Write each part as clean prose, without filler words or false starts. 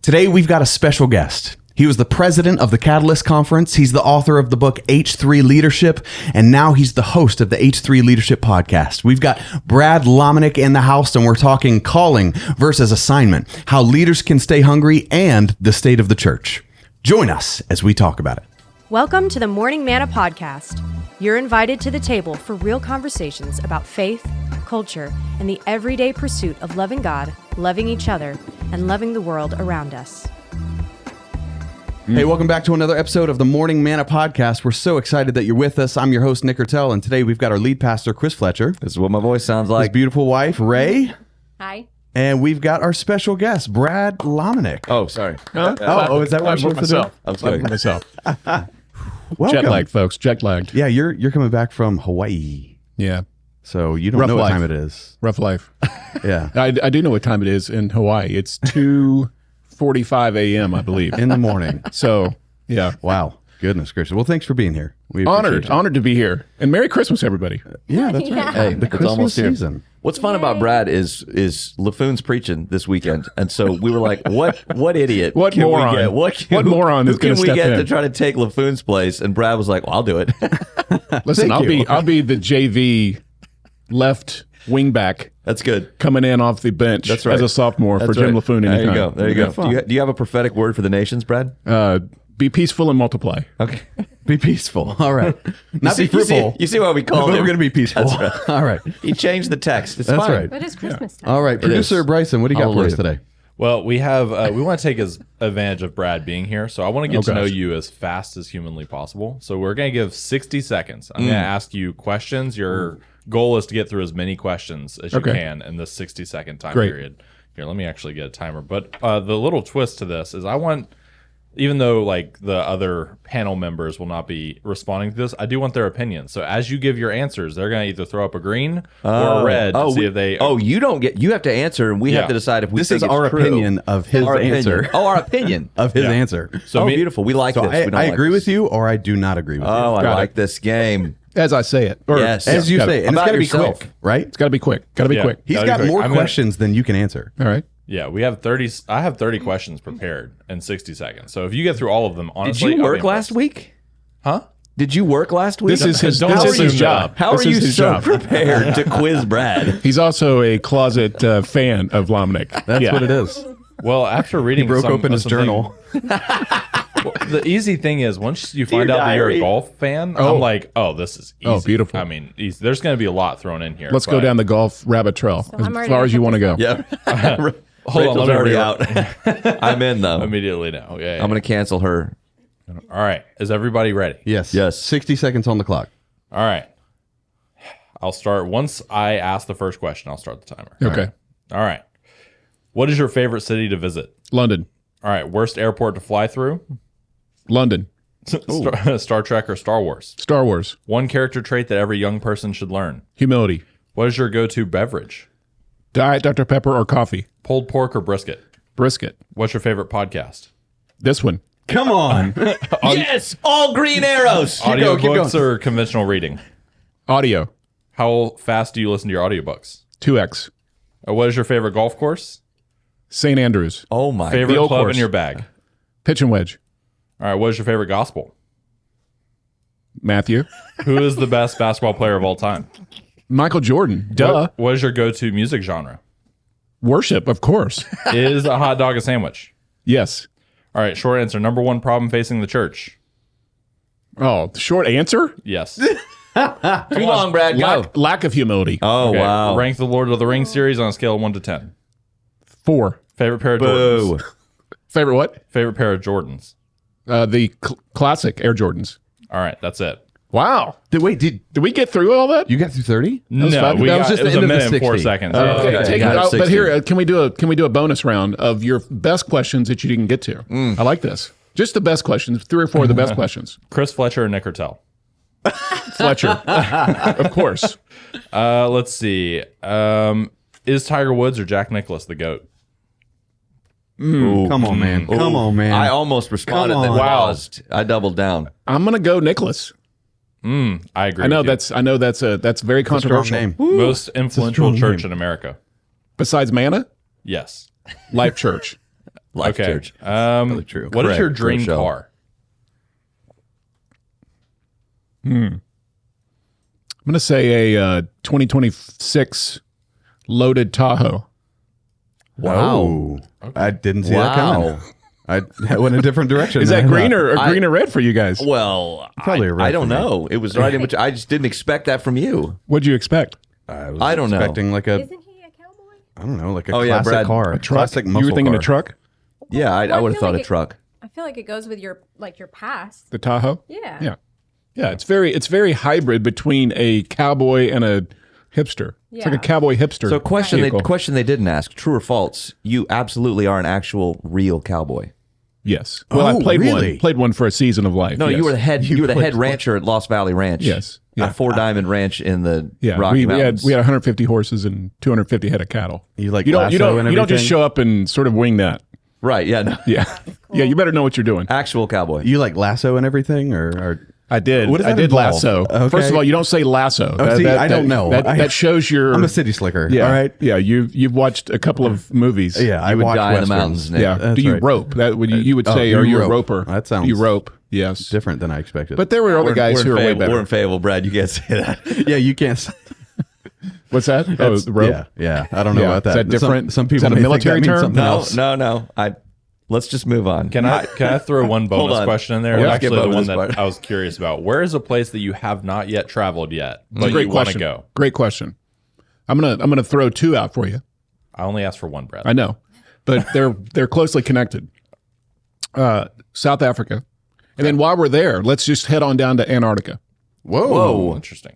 Today, we've got a special guest. He was the president of the Catalyst Conference. He's the author of the book H3 Leadership, and now he's the host of the H3 Leadership podcast. We've got Brad Lomenick in the house, and we're talking calling versus assignment, how leaders can stay hungry, and the state of the church. Join us as we talk about it. Welcome to the Morning Manna Podcast. You're invited to the table for real conversations about faith, culture, and the everyday pursuit of loving God, loving each other, and loving the world around us. Hey, welcome back to another episode of the Morning Manna Podcast. We're so excited that you're with us. I'm your host, Nick Ertel, and today we've got our lead pastor, Chris Fletcher. This is what my voice sounds like. His beautiful wife, Ray. Hi. And we've got our special guest, Brad Lomenick. Oh, sorry. Oh, is that what you're supposed to do? I'm sorry. Myself. Welcome. Jet lagged, folks. Jet lagged. Yeah, you're coming back from Hawaii, Yeah. so you don't Rough know what life. time it is. Rough life. Yeah, I do know what time it is in Hawaii. It's 2:45 a.m., I believe. in the morning. So, yeah. Wow, goodness gracious. Well, thanks for being here. We appreciate Honored to be here. And Merry Christmas, everybody. you. Yeah, that's right. Hey, The it's Christmas almost here. season. What's fun about Brad is LaFoon's preaching this weekend, and so we were like, "What idiot? What can moron? We get? What moron who is gonna can we step get in?" to try to take LaFoon's place?" And Brad was like, "Well, I'll do it." Listen, Thank you. I'll be the JV left wingback That's good. coming in off the bench That's right. as a sophomore for That's Jim right. LaFoon There anytime. you go. There you go. fun. Do you have a prophetic word for the nations, Brad? Be peaceful and multiply. Okay. Be peaceful. All right. Not be You fruitful. see why we but called we're him? going to be peaceful. That's right. All right. He changed the text. It's That's fine. right. But it's Christmas time. All right. Producer is. Bryson, what do you got for us Hallelujah. today? Well, we have we want to take advantage of Brad being here, so I want to get to know gosh. you as fast as humanly possible. So we're going to give 60 seconds. I'm going to ask you questions. Your goal is to get through as many questions as you Okay. can in this 60-second time Great. period. Here, let me actually get a timer. But the little twist to this is I want, even though like the other panel members will not be responding to this, I do want their opinion. So as you give your answers, they're going to either throw up a green or a red to see if they. you don't get. You have to answer, and we Yeah. have to decide if we This think is it's our true. opinion of his Our answer. opinion. Oh, our opinion. Of his Yeah. answer. So me- beautiful. We like So this. We don't I like agree this. with you or I do not agree with you. Oh, I Got like it. this game. As I say it. Or, Yes. As you got say. it. And it's About got to be yourself. quick, right? It's got to be quick. Got to be Yeah. quick. He's Gotta be got quick. more I'm gonna- questions than you can answer. All right. Yeah, we have 30. I have 30 questions prepared in 60 seconds. So if you get through all of them, Did honestly, you I'll be work last impressed. week? Huh? Did you work last week? This is his, Don't this is his assume job. How This are is you his so job. prepared to quiz Brad? He's also a closet fan of Lomenick. That's what it is. Well, after reading, He broke some- open his something- journal. Well, the easy thing is once you find Dear out that you're diary. a golf fan, Oh. I'm like, oh, this is easy. Oh, beautiful. I mean, there's going to be a lot thrown in here. Let's go but- down the golf rabbit trail I'm as already far as you gonna want to put go. Yeah. Hold on, Rachel's let me already re- out. I'm in though. immediately now. Yeah, yeah. I'm going to cancel her. All right. Is everybody ready? Yes. Yes. 60 seconds on the clock. All right. I'll start. Once I ask the first question, I'll start the timer. Okay. All right. What is your favorite city to visit? London. All right. Worst airport to fly through? London. Star Trek or Star Wars? Star Wars. One character trait that every young person should learn. Humility. What is your go-to beverage? Diet Dr. Pepper or coffee. Pulled pork or brisket? Brisket. What's your favorite podcast? This one. Come on. Yes, all green arrows. going, keep Audiobooks going. or conventional reading? Audio. How fast do you listen to your audiobooks? 2X. What is your favorite golf course? St. Andrews. Oh my. Favorite old club course. in your bag? Pitch and wedge. All right. What is your favorite gospel? Matthew. Who is the best basketball player of all time? Michael Jordan. Duh. What is your go-to music genre? Worship, of course. Is a hot dog a sandwich? Yes. All right. Short answer. Number one problem facing the church? Oh, short answer? Yes. Too long, Brad. Go. Lack of humility. Oh Okay. wow. Rank the Lord of the Rings series on a scale of 1 to 10. 4. Favorite pair of Boo. Jordans? Favorite what? Favorite pair of Jordans? The classic Air Jordans. All right. That's it. Wow. Did we get through all that? you got through 30? No, fun. we That was got, just it was the a end of the minute and 4 60. seconds. Okay. Take got it it, out, but 60. here, can we do a bonus round of your best questions that you didn't get to? I like this. Just the best questions, 3 or 4 of the best questions. Chris Fletcher and Nick Ertel. Fletcher, of course. Let's see. Is Tiger Woods or Jack Nicklaus the GOAT? Come on, man. Come on, man. I almost responded. Come Then on. paused. I doubled down. I'm gonna go Nicholas. I agree. I know with you. that's very Strong controversial. name. Most influential strong church name. in America. Besides Manna, Yes. Life Church. Life Okay. Church. true. What is Correct. your dream Correct show. car? I'm going to say a 2026 loaded Tahoe. Wow. Oh, I didn't see that coming. I went a different direction. Is that than I green thought. or green or red for you guys? Well, Probably a red I don't for me. know. It was right in between. I just didn't expect that from you. What'd you expect? I don't know. expecting like a, Isn't he a cowboy? I don't know, like a Oh, yeah, classic Brad, car. a Truck? Classic You muscle were thinking car. a truck? Yeah, I Well, would I have feel thought like a truck. I feel like it goes with your past. The Tahoe? Yeah. Yeah. Yeah, it's very hybrid between a cowboy and a hipster. It's like a Yeah. cowboy hipster. So question vehicle. they didn't ask, true or false, you absolutely are an actual real cowboy. Yes. Well, Oh, I played really? one. Played one for a season of life. No, yes. you were the head rancher at Lost Valley Ranch. Yes. A 4-diamond ranch in the Yeah, Rocky we Mountains. had 150 horses and 250 head of cattle. You like you don't lasso and you don't just everything? show up and sort of wing that. Right, yeah, no. Yeah. Yeah, you better know what you're doing. Actual cowboy. You like lasso and everything, or I did. What does I that did involve? lasso. Okay. First of all, you don't say lasso. see, I don't know. That shows your. I'm a city slicker. Yeah. All right. Yeah. You've watched a couple of movies. Yeah, I You would watch die in the westerns. mountains, Nick. Yeah. That's Do you right. rope? That would you would Oh, say, do are you a rope. roper? That sounds you rope. Yes. different than I expected. But there were other guys who are way We're better. in Fayetteville, Brad. You can't say that. yeah, you can't. What's that? Oh, the rope. Yeah. I don't know Yeah. about that. Is that different? Some Is people that a may think military that means term? something No, else. no. Let's just move on. Can I throw one Hold bonus on. question in there? Let's Actually, skip the over one this that part. I was curious about. Where is a place that you have not yet traveled yet, but Great you want to question. go? Great question. I'm gonna throw two out for you. I only asked for one, Brad. I know, but they're closely connected. South Africa, and then while we're there, let's just head on down to Antarctica Whoa. Interesting.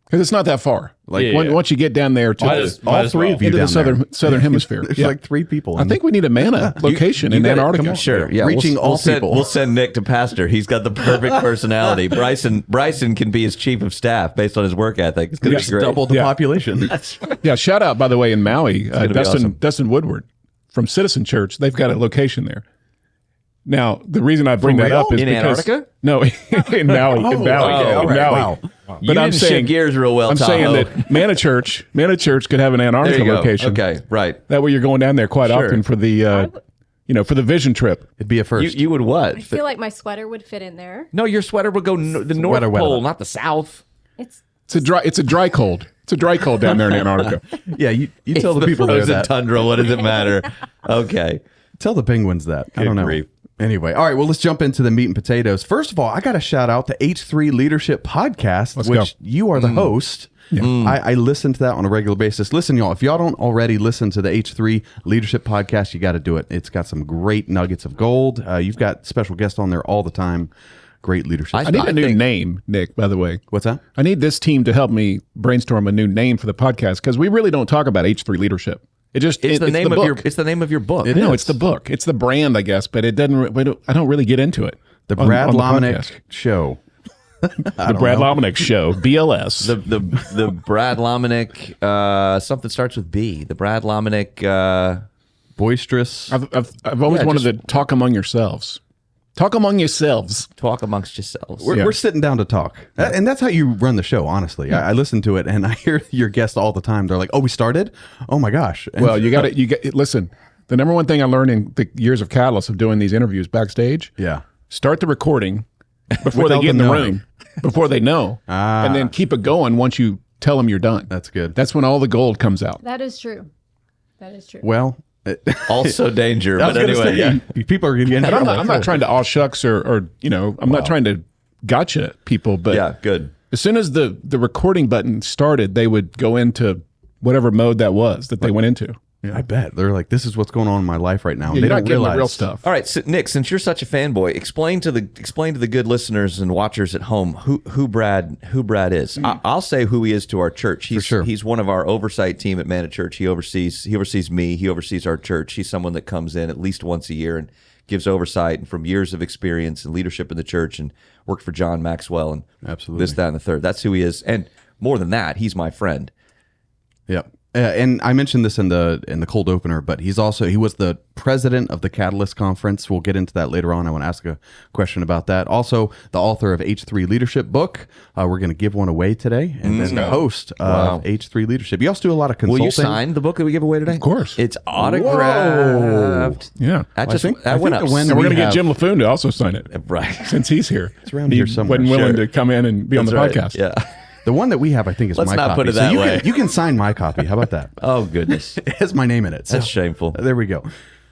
because it's not that far. Like Yeah, yeah. once you get down there to Might the, as- might All as three well. of you into the down there. southern hemisphere. There's Yeah. like 3 people. I think we need a manna location in gotta- Antarctica. come on. Sure. Yeah. Reaching we'll all send, people. We'll send Nick to pastor. He's got the perfect personality. Bryson can be his chief of staff based on his work ethic. It's going to Just be great. double the Yeah. population. Yeah, shout out, by the way, in Maui, gonna be awesome. Dustin Woodward from Citizen Church. They've got a location there. Now, the reason I bring that real? up is In because Antarctica? No, in Maui. in Maui. okay, all in right, Maui. wow. You didn't shift gears real well, I'm Tahoe. saying that Manna Church could have an There Antarctica you go. location. Okay, right. That way, you're going down there quite Sure. often for the, for the vision trip. It'd be a first. You would what? I feel like my sweater would fit in there. No, your sweater would go the North weather. Pole, not the South. It's It's a dry cold. It's a dry cold down there in Antarctica. yeah, you tell It's the people there frozen that. tundra. What does it matter? Okay. Tell the penguins that. I don't know. grief. Anyway, all right, well, let's jump into the meat and potatoes. First of all, I got to shout out the H3 Leadership Podcast, Let's which go. you are the host. I listen to that on a regular basis. Listen, y'all, if y'all don't already listen to the H3 Leadership Podcast, you got to do it. It's got some great nuggets of gold. You've got special guests on there all the time. Great leadership. I need I a new think- name, Nick, by the way. What's that? I need this team to help me brainstorm a new name for the podcast because we really don't talk about H3 leadership. It's the name of book. it's the name of your book. No, it's the book. It's the brand, I guess, but it doesn't. I don't really get into it. The on- Brad on the Lomenick podcast. Show. The Brad Lomenick Show, BLS. the Brad Lomenick something starts with B. The Brad Lomenick Boisterous. I've always Yeah, wanted just- to talk among yourselves. Talk among yourselves. talk amongst yourselves. We're sitting down to talk. And that's how you run the show, honestly. I listen to it and I hear your guests all the time. They're like, oh, we started? Oh, my gosh. And Well, you got to listen. The number one thing I learned in the years of Catalyst of doing these interviews backstage, yeah. start the recording before they Without get in them the knowing. room, before they know, and then keep it going once you tell them you're done. That's good. That's when all the gold comes out. that is true. That is true. Well, Also danger. I was But gonna anyway, say, people are going to get in And I'm trouble. not trying to all shucks or I'm not trying to gotcha people, but yeah, good. as soon as the recording button started, they would go into whatever mode that was that they went into. Yeah, I bet. They're like, this is what's going on in my life right now. You're They not don't getting realize the real stuff. All right, so Nick, since you're such a fanboy, explain to the good listeners and watchers at home who Brad is. I'll say who he is to our church. He's one of our oversight team at Manna Church. He oversees me. He oversees our church. He's someone that comes in at least once a year and gives oversight and from years of experience and leadership in the church and worked for John Maxwell and Absolutely. this, that, and the third. That's who he is. And more than that, he's my friend. Yep. And I mentioned this in the cold opener, but he was the president of the Catalyst Conference. We'll get into that later on. I want to ask a question about that. Also, the author of H3 Leadership book. We're going to give one away today, and then the host of H3 Leadership. You also do a lot of consulting. Will you sign the book that we give away today? Of course. It's autographed. Whoa. Yeah. That I went think up. And we're going to get Jim LaFoon to also sign it. Right. Since he's here. It's around here somewhere. Wasn't willing Sure. to come in and be on the That's right. podcast. Yeah. The one that we have, I think, is Let's my not copy. put it that so way. You can sign my copy. How about that? Oh, goodness. It has my name in it. That's shameful. There we go.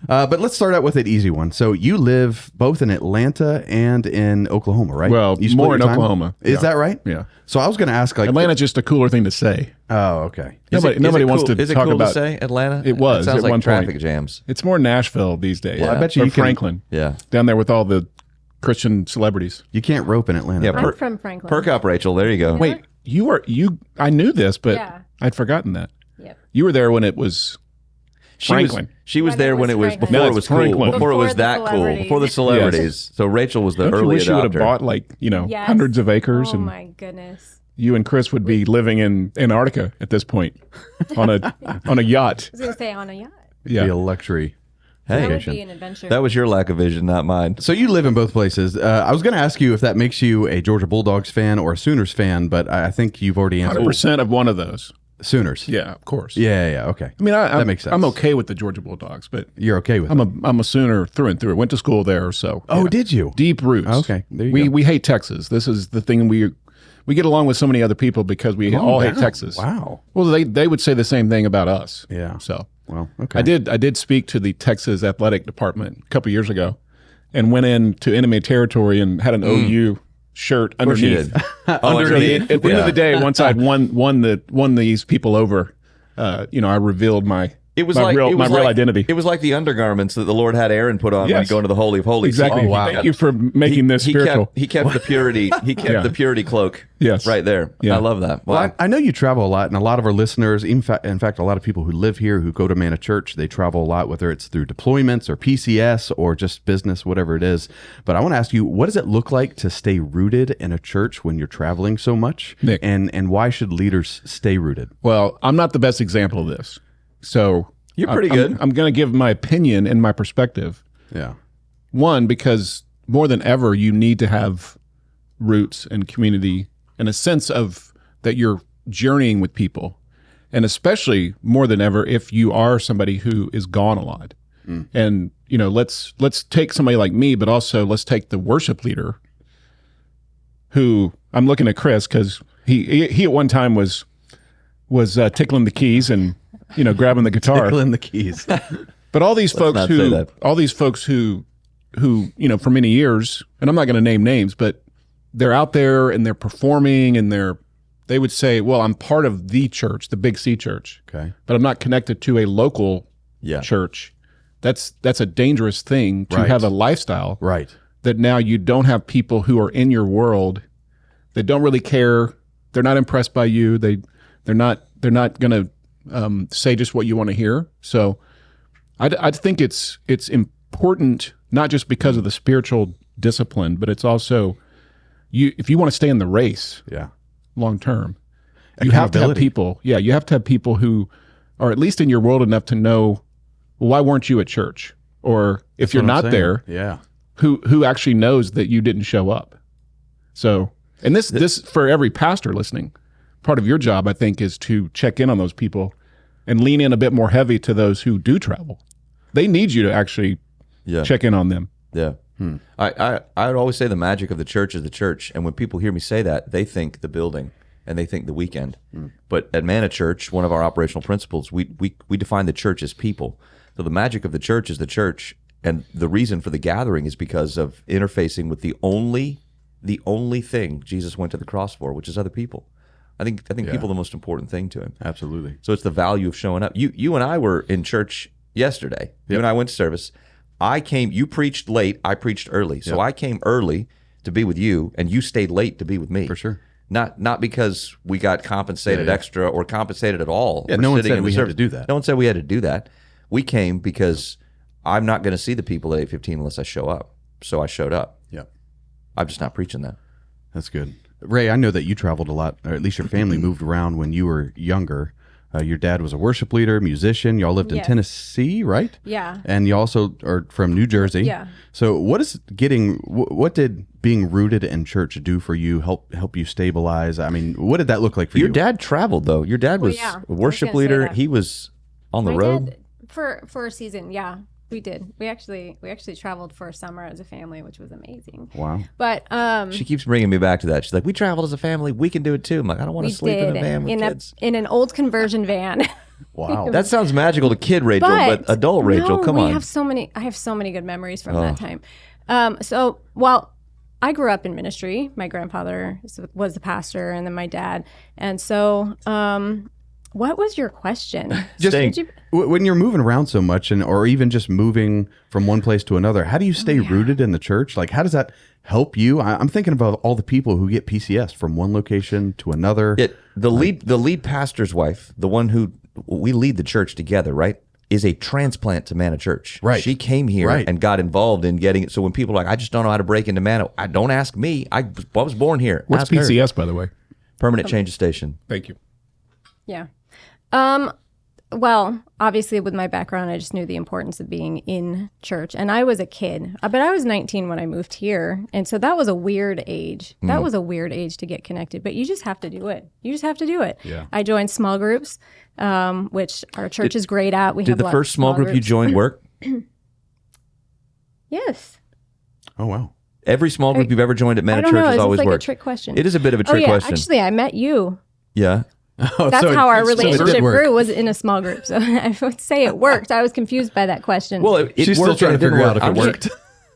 But let's start out with an easy one. So you live both in Atlanta and in Oklahoma, right? Well, you split more your in time? Oklahoma. Is Yeah. that right? Yeah. So I was going to ask, like, Atlanta's just a cooler thing to say. oh, okay. Nobody wants to Is it talk cool about to say Atlanta? It was It sounds at like one traffic point. jams. It's more Nashville these days. Yeah. I bet you Or you can- Franklin. Yeah. Down there with all the Christian celebrities. You can't rope in Atlanta. Yeah, right? I'm from Franklin. Perk up, Rachel. There you go. Wait, I knew this, but Yeah. I'd forgotten that. Yep. You were there when it was Franklin. She was When there it when was it was Franklin. before No, it it's was cool. Franklin. Before it was Before the that cool. celebrities. Before the celebrities. So Rachel was the Don't you early wish you would have adopter. bought like, Yes. hundreds of acres Oh and my goodness. you and Chris would be living in Antarctica at this point on a yacht. I was going to say on a yacht. Be a Yeah. luxury. Hey, That would be an adventure. that was your lack of vision, not mine. So you live in both places. I was going to ask you if that makes you a Georgia Bulldogs fan or a Sooners fan, but I think you've already answered 100% of one of those. Sooners. Yeah, of course. Yeah. Okay. I mean, That makes sense. I'm okay with the Georgia Bulldogs, but You're okay with it. I'm a Sooner through and through. Went to school there, so Oh, yeah. did you? Deep roots. Okay, there you we go. we hate Texas. This is the thing we get along with so many other people because we all hate down. Texas. Wow. Well, they would say the same thing about us. Yeah. So Well, okay. I did speak to the Texas athletic department a couple years ago, and went into enemy territory and had an OU shirt Of course you underneath. did. Underneath. At the end of the day, once I'd won these people over, I revealed my real identity. It was like the undergarments that the Lord had Aaron put on when he Yes. go into the Holy of Holies. Exactly. Oh, wow. Thank you for making this spiritual. He kept the purity. He kept Yeah. the purity cloak. Yes. right there. Yeah. I love that. Wow. Well, I know you travel a lot, and a lot of our listeners, in fact, a lot of people who live here who go to Manna Church, they travel a lot, whether it's through deployments or PCS or just business, whatever it is. But I want to ask you, what does it look like to stay rooted in a church when you're traveling so much? Nick. And why should leaders stay rooted? Well, I'm not the best example of this, so You're pretty good. I'm going to give my opinion and my perspective. Yeah. One, because more than ever, you need to have roots and community and a sense of that you're journeying with people. And especially more than ever, if you are somebody who is gone a lot. And, let's take somebody like me, but also let's take the worship leader who I'm looking at Chris because he at one time was tickling the keys and, grabbing the guitar. Tickling the keys. But all these folks not say who, that. for many years, and I'm not going to name names, but they're out there and they're performing and they would say, well, I'm part of the church, the Big C church, Okay. but I'm not connected to a local Yeah. church. That's a dangerous thing to Right. have a lifestyle Right. that now you don't have people who are in your world that don't really care. They're not impressed by you. They're not going to say just what you want to hear. So I think it's important, not just because of the spiritual discipline, but it's also if you want to stay in the race Yeah. long term, you have to have Accountability. people. Yeah, you have to have people who are at least in your world enough to know, well, why weren't you at church? Or if you're That's what I'm not saying. there, Yeah. who actually knows that you didn't show up. So, and this for every pastor listening, part of your job, I think, is to check in on those people and lean in a bit more heavy to those who do travel. They need you to actually Yeah. check in on them. Yeah. I would always say the magic of the church is the church. And when people hear me say that, they think the building and they think the weekend. But at Manna Church, one of our operational principles, we define the church as people. So the magic of the church is the church. And the reason for the gathering is because of interfacing with the only thing Jesus went to the cross for, which is other people. I think people are the most important thing to him. Absolutely. So it's the value of showing up. You and I were in church yesterday. You and I went to service. You preached late, I preached early. So I came early to be with you, and you stayed late to be with me. For sure. Not because we got compensated extra or compensated at all. Yeah, for no one sitting said in the we had service. to do that. No one said we had to do that. We came because I'm not going to see the people at 8:15 unless I show up. So I showed up. Yeah. I'm just not preaching that. That's good. Ray, I know that you traveled a lot, or at least your family moved around when you were younger. Your dad was a worship leader, musician. Y'all lived in Yes. Tennessee, right? Yeah. And you also are from New Jersey. Yeah. So what did being rooted in church do for you? Help you stabilize? I mean, what did that look like for Your you? dad traveled though. Your dad was yeah. a worship I was gonna say leader. that. He was on the My road. dad, for a season, yeah, we did. We actually traveled for a summer as a family, which was amazing. Wow. But She keeps bringing me back to that. She's like, "We traveled as a family. We can do it too." I'm like, "I don't want we to sleep in a did van with kids." in an old conversion van. Wow. That sounds magical to kid Rachel, but adult Rachel, no, come we on. have so many. I have so many good memories from that time. So while I grew up in ministry, my grandfather was the pastor, and then my dad. And so, what was your question? Just When you're moving around so much, or even just moving from one place to another, how do you stay rooted in the church? Like, how does that help you? I'm thinking about all the people who get PCS from one location to another. The lead pastor's wife, the one who we lead the church together, right, is a transplant to Manna Church. Right. She came here and got involved in getting it. So when people are like, I just don't know how to break into Manna, don't ask me. I was born here. What's Ask her. PCS, by the way? Permanent change of station. Thank you. Yeah. Well, obviously with my background, I just knew the importance of being in church. And I was a kid, but I was 19 when I moved here. And so that was a weird age. That was a weird age to get connected, but you just have to do it. You just have to do it. Yeah. I joined small groups, which our church is great at. Did the first small group you joined work? Yes. Oh, wow. Every small group you've ever joined at I Manna don't Church know. has Is always this like worked. a trick question? It is a bit of a trick question. Actually, I met you. Yeah. That's so how our so it did relationship work. grew, was in a small group. So I would say it worked. I was confused by that question. Well, it She's still worked trying and to it didn't figure out work. if it I'm worked.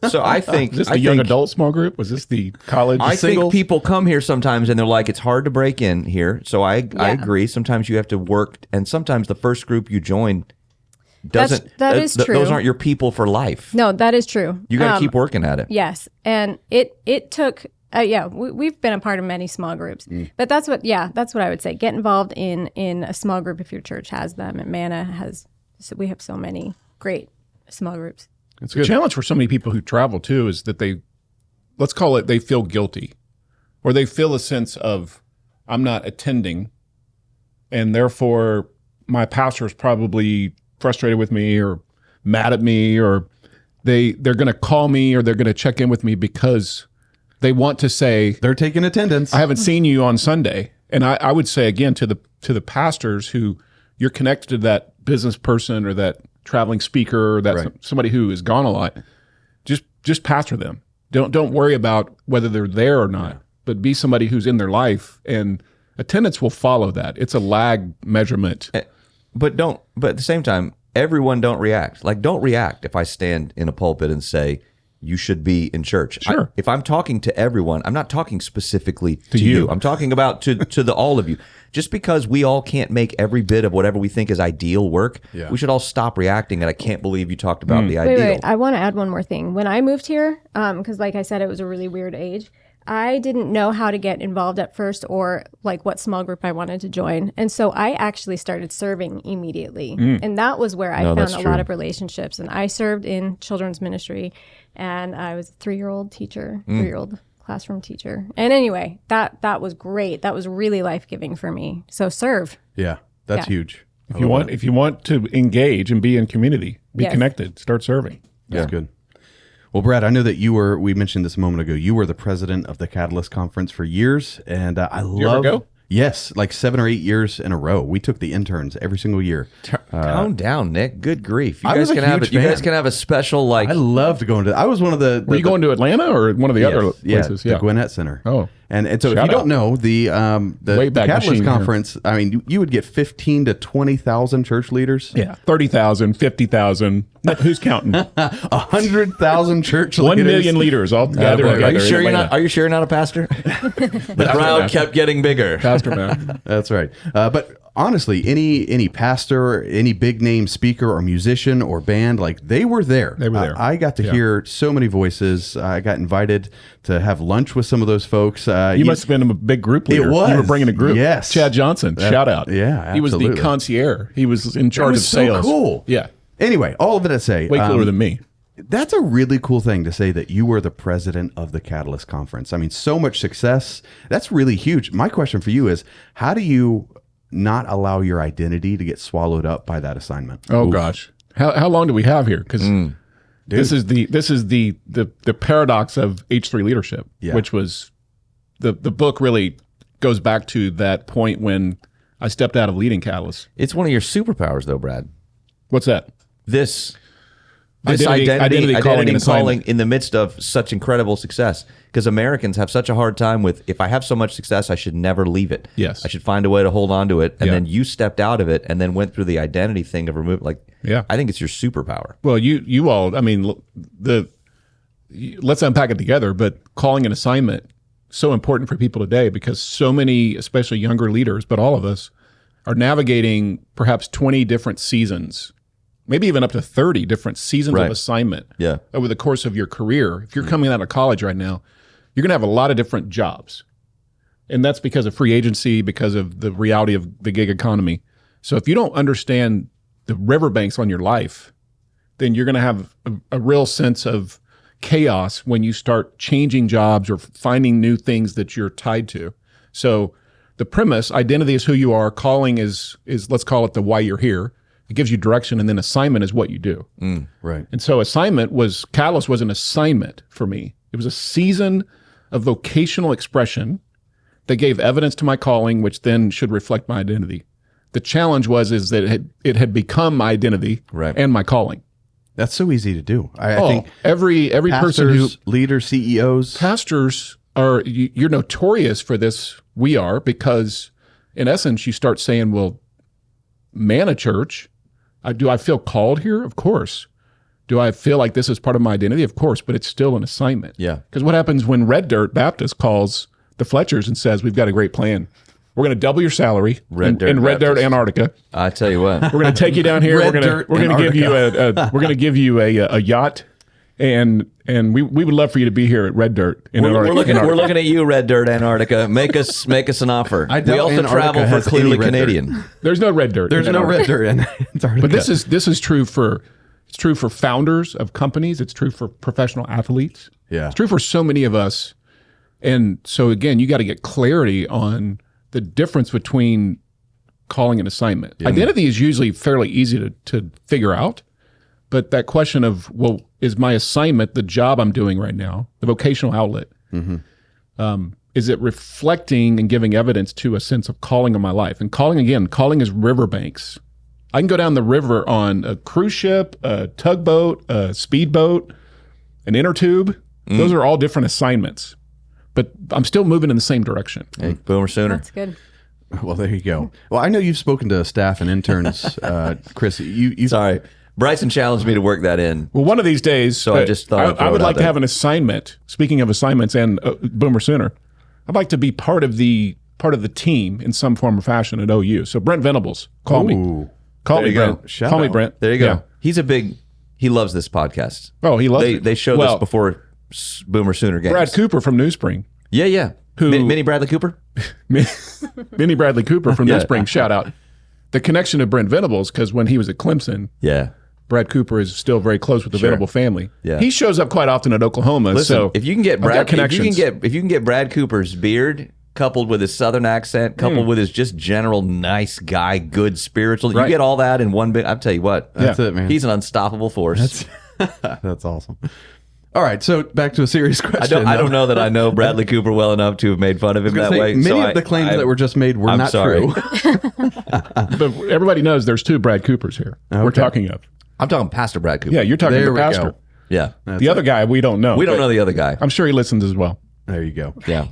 just- So I think Is this I the young think- adult small group? Was this the college? I think singles? people come here sometimes and they're like, it's hard to break in here. So I agree. Sometimes you have to work, and sometimes the first group you join doesn't. That is true. Those aren't your people for life. No, that is true. You got to keep working at it. Yes, and it took. We've been a part of many small groups, but that's what I would say. Get involved in a small group if your church has them. And Manna has. So we have so many great small groups. It's The good. challenge for so many people who travel too is that let's call it, they feel guilty, or they feel a sense of, I'm not attending, and therefore my pastor is probably frustrated with me or mad at me, or they're going to call me or they're going to check in with me because they want to say, They're taking attendance. I haven't seen you on Sunday. And I would say again to the pastors who you're connected to, that business person or that traveling speaker or that somebody who has gone a lot, just pastor them. Don't worry about whether they're there or not, but be somebody who's in their life, and attendance will follow that. It's a lag measurement. But at the same time, everyone don't react. Like, don't react if I stand in a pulpit and say, you should be in church. Sure. If I'm talking to everyone, I'm not talking specifically to you. I'm talking about to all of you. Just because we all can't make every bit of whatever we think is ideal work, we should all stop reacting. And I can't believe you talked about the ideal. Wait. I want to add one more thing. When I moved here, because like I said, it was a really weird age. I didn't know how to get involved at first, or like what small group I wanted to join. And so I actually started serving immediately. And that was where I found a lot of relationships. And I served in children's ministry, and I was a 3-year-old teacher, 3-year-old classroom teacher. And anyway, that was great. That was really life-giving for me. So serve. Yeah, that's Yeah. huge. If you want to engage and be in community, be Yes. connected, start serving. That's good. Well, Brad, I know that we mentioned this a moment ago, you were the president of the Catalyst Conference for years, and I love... ever go? Yes, like 7 or 8 years in a row. We took the interns every single year. Calm down, Nick. Good grief. I was a huge You guys fan. can have a special, like, I loved going to... I was one of the... Were you going to Atlanta or one of the other Yes, places? the Gwinnett Center. Oh. And so if Shout you don't out. know, the Wayback Catalyst Machine here. Conference, I mean, you would get 15 to 20,000 church leaders. Yeah. 30,000, 50,000. Who's counting? 100,000 church 1 leaders. million leaders all gathered boy. together. are you sure in you're Atlanta. not? Are you sure you're not a pastor? The crowd kept getting bigger. Pastor man? That's right. But honestly, any pastor, any big name speaker or musician or band, like they were there. They were there. I got to hear so many voices. I got invited to have lunch with some of those folks. You must have been a big group leader. It was. You were bringing a group. Yes. Chad Johnson, shout out. yeah, He was the absolutely. concierge. He was in It charge was of so sales. cool. Yeah. Anyway, all of it to say, Way cooler than me. that's a really cool thing to say, that you were the president of the Catalyst Conference. I mean, so much success. That's really huge. My question for you is, how do you not allow your identity to get swallowed up by that assignment? Oh gosh, how long do we have here? Because this is the paradox of H3 leadership, which was the book really goes back to that point when I stepped out of leading Catalyst. It's one of your superpowers, though, Brad. What's that? This identity calling in the midst of such incredible success. Because Americans have such a hard time with, if I have so much success, I should never leave it. Yes. I should find a way to hold on to it. And then you stepped out of it and then went through the identity thing of removing. I think it's your superpower. Well, you all, I mean, let's unpack it together. But calling an assignment, so important for people today because so many, especially younger leaders, but all of us, are navigating perhaps 20 different seasons, maybe even up to 30 different seasons of assignment over the course of your career. If you're coming out of college right now, you're going to have a lot of different jobs. And that's because of free agency, because of the reality of the gig economy. So if you don't understand the riverbanks on your life, then you're going to have a real sense of chaos when you start changing jobs or finding new things that you're tied to. So the premise, identity is who you are, calling is let's call it the why you're here. It gives you direction, and then assignment is what you do. Right. And so Catalyst was an assignment for me. It was a season of vocational expression that gave evidence to my calling, which then should reflect my identity. The challenge is that it had become my identity and my calling. That's so easy to do. I think every person who leaders, CEOs, pastors are you're notorious for this. We are, because in essence you start saying, well, man a church. Do I feel called here? Of course. Do I feel like this is part of my identity? Of course, but it's still an assignment. Yeah. Because what happens when Red Dirt Baptist calls the Fletchers and says, we've got a great plan. We're going to double your salary in Red Dirt, Antarctica. I tell you what. We're going to take you down here. We're going to give you a yacht, and we would love for you to be here at Red Dirt in Antarctica. We're looking at you, Red Dirt Antarctica. Make us an offer. We also travel for clearly Canadian. There's no Red Dirt. There's no Red Dirt in Antarctica. But this is true for founders of companies. It's true for professional athletes. Yeah. It's true for so many of us. And so again, you got to get clarity on the difference between calling and assignment. Yeah. Identity is usually fairly easy to figure out. But that question of, well, is my assignment the job I'm doing right now, the vocational outlet? Is it reflecting and giving evidence to a sense of calling in my life? And calling is riverbanks. I can go down the river on a cruise ship, a tugboat, a speedboat, an inner tube. Those are all different assignments. But I'm still moving in the same direction. Hey, boomer sooner. That's good. Well, there you go. Well, I know you've spoken to staff and interns, Chris. Sorry. Bryson challenged me to work that in. Well, one of these days, so I just thought I would like to have an assignment. Speaking of assignments and Boomer Sooner, I'd like to be part of the team in some form or fashion at OU. So Brent Venables, call me. Call me, Brent. Call me, Brent. There you go. Yeah. He loves this podcast. Oh, he loves it. They showed this before Boomer Sooner games. Brad Cooper from New Spring. Yeah. Minnie Bradley Cooper? Minnie Bradley Cooper from New Spring. Shout out. The connection to Brent Venables, because when he was at Clemson, Brad Cooper is still very close with the Venable family. Yeah. He shows up quite often at Oklahoma. Listen, so if you can get Brad Cooper's beard coupled with his Southern accent, coupled with his just general nice guy, good spiritual, you get all that in one bit. I'll tell you what, that's it, man. He's an unstoppable force. That's awesome. All right, so back to a serious question. I don't know that I know Bradley Cooper well enough to have made fun of him that way. Many of the claims that were just made were not true. But everybody knows there's two Brad Coopers here. Okay. We're talking of. I'm talking Pastor Brad Cooper. Yeah, you're talking to Pastor. Go. Yeah. The other guy, we don't know. We don't know the other guy. I'm sure he listens as well. There you go. Yeah.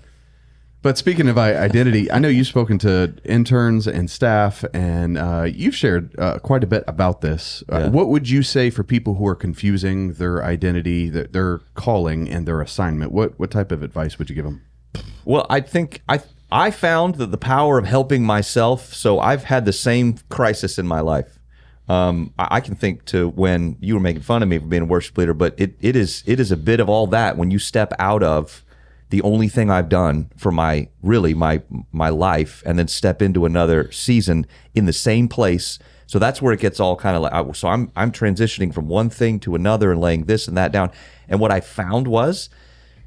But speaking of identity, I know you've spoken to interns and staff, and you've shared quite a bit about this. What would you say for people who are confusing their identity, their calling, and their assignment? What type of advice would you give them? Well, I think I found that the power of helping myself. So I've had the same crisis in my life. I can think to when you were making fun of me for being a worship leader, but it is a bit of all that when you step out of the only thing I've done for my life, and then step into another season in the same place. So that's where it gets all kind of like, so I'm transitioning from one thing to another and laying this and that down. And what I found was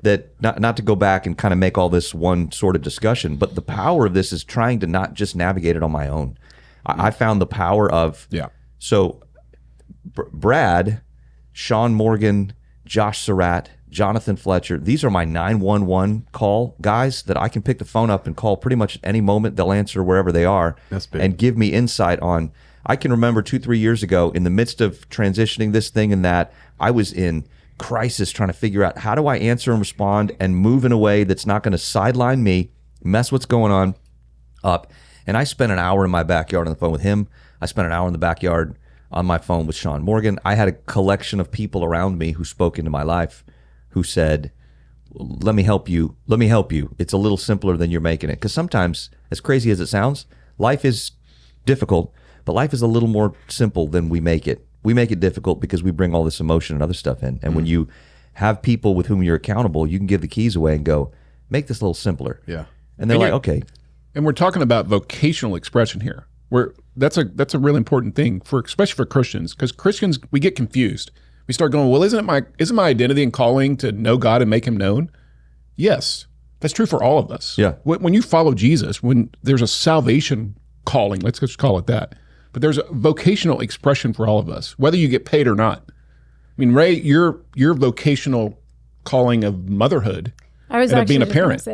that not to go back and kind of make all this one sort of discussion, but the power of this is trying to not just navigate it on my own. I found the power of, so Brad, Sean Morgan, Josh Surratt, Jonathan Fletcher, these are my 911 call guys that I can pick the phone up and call pretty much at any moment. They'll answer wherever they are. That's big. And give me insight on, I can remember 2-3 years ago in the midst of transitioning this thing and that, I was in crisis trying to figure out how do I answer and respond and move in a way that's not going to sideline me, mess what's going on up. And I spent an hour in my backyard on the phone with him. I spent an hour in the backyard on my phone with Sean Morgan. I had a collection of people around me who spoke into my life who said, let me help you. Let me help you. It's a little simpler than you're making it. Because sometimes, as crazy as it sounds, life is difficult, but life is a little more simple than we make it. We make it difficult because we bring all this emotion and other stuff in. And when you have people with whom you're accountable, you can give the keys away and go, make this a little simpler. Yeah. And they're like, okay. And we're talking about vocational expression here. That's a really important thing especially for Christians, because Christians, we get confused. We start going, well, isn't my identity and calling to know God and make him known? Yes, that's true for all of us. Yeah. When you follow Jesus, when there's a salvation calling, let's just call it that, but there's a vocational expression for all of us, whether you get paid or not. I mean, Ray, your vocational calling of motherhood and of being a parent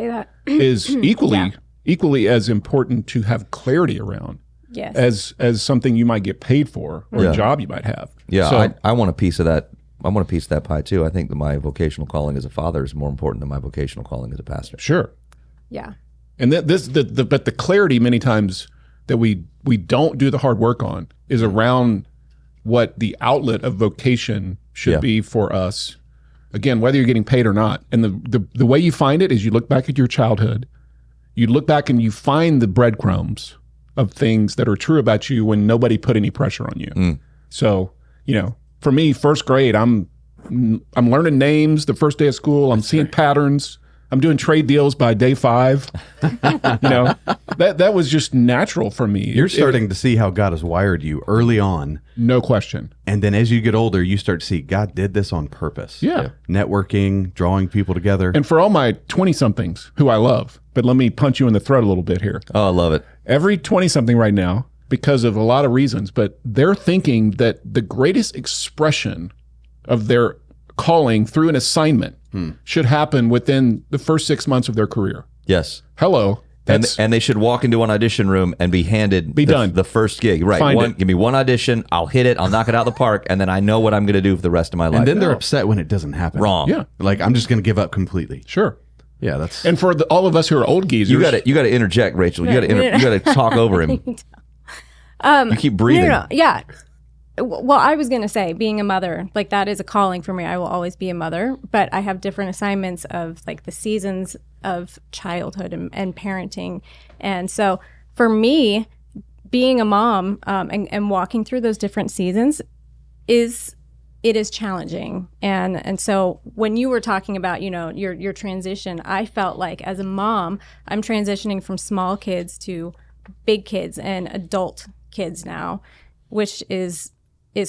is equally as important to have clarity around. Yes. As something you might get paid for or a job you might have. Yeah, so, I want a piece of that. I want a piece of that pie too. I think that my vocational calling as a father is more important than my vocational calling as a pastor. Sure. Yeah. And but the clarity many times that we don't do the hard work on is around what the outlet of vocation should be for us. Again, whether you're getting paid or not. And the way you find it is you look back at your childhood. You look back and you find the breadcrumbs of things that are true about you when nobody put any pressure on you. So, for me, first grade, I'm learning names the first day of school. I'm seeing patterns. I'm doing trade deals by day 5. That was just natural for me. You're starting to see how God has wired you early on. No question. And then as you get older, you start to see God did this on purpose. Yeah. Networking, drawing people together. And for all my 20-somethings who I love, but let me punch you in the throat a little bit here. Oh, I love it. Every 20-something right now, because of a lot of reasons, but they're thinking that the greatest expression of their calling through an assignment should happen within the first 6 months of their career. Yes. Hello. And they should walk into an audition room and be handed the first gig. Right. Give me one audition. I'll hit it. I'll knock it out of the park. And then I know what I'm going to do for the rest of my life. And then they're upset when it doesn't happen. Wrong. Yeah. Like, I'm just going to give up completely. Sure. Yeah, that's... And for all of us who are old geezers... You got to interject, Rachel. You got to talk over him. You keep breathing. No. Yeah. Well, I was going to say, being a mother, like, that is a calling for me. I will always be a mother, but I have different assignments of, like, the seasons of childhood and parenting. And so for me, being a mom and walking through those different seasons is challenging. And so when you were talking about, your transition, I felt like as a mom, I'm transitioning from small kids to big kids and adult kids now, which is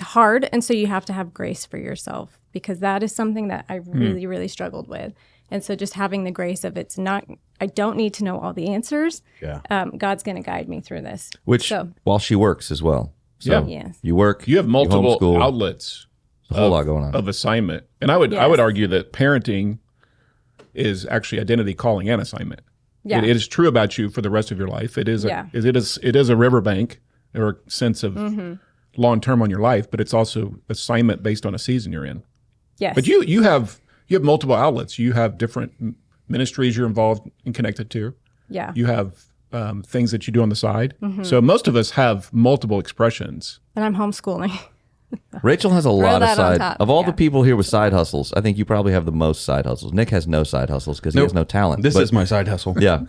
hard. And so you have to have grace for yourself, because that is something that I really, really struggled with. And so just having the grace of I don't need to know all the answers. Yeah. God's going to guide me through this. While she works as well. So yes. You work. You have multiple homeschool. outlets. A whole lot going on. Of assignment. And I would argue that parenting is actually identity calling and assignment. Yeah. It is true about you for the rest of your life. It is a riverbank or a sense of long term on your life, but it's also assignment based on a season you're in. Yes. But you have multiple outlets. You have different ministries you're involved and connected to. Yeah. You have things that you do on the side. So most of us have multiple expressions. And I'm homeschooling. Rachel has a lot of side. Of all yeah. the people here with side hustles, I think you probably have the most side hustles. Nick has no side hustles because he has no talent. This is my side hustle. Yeah,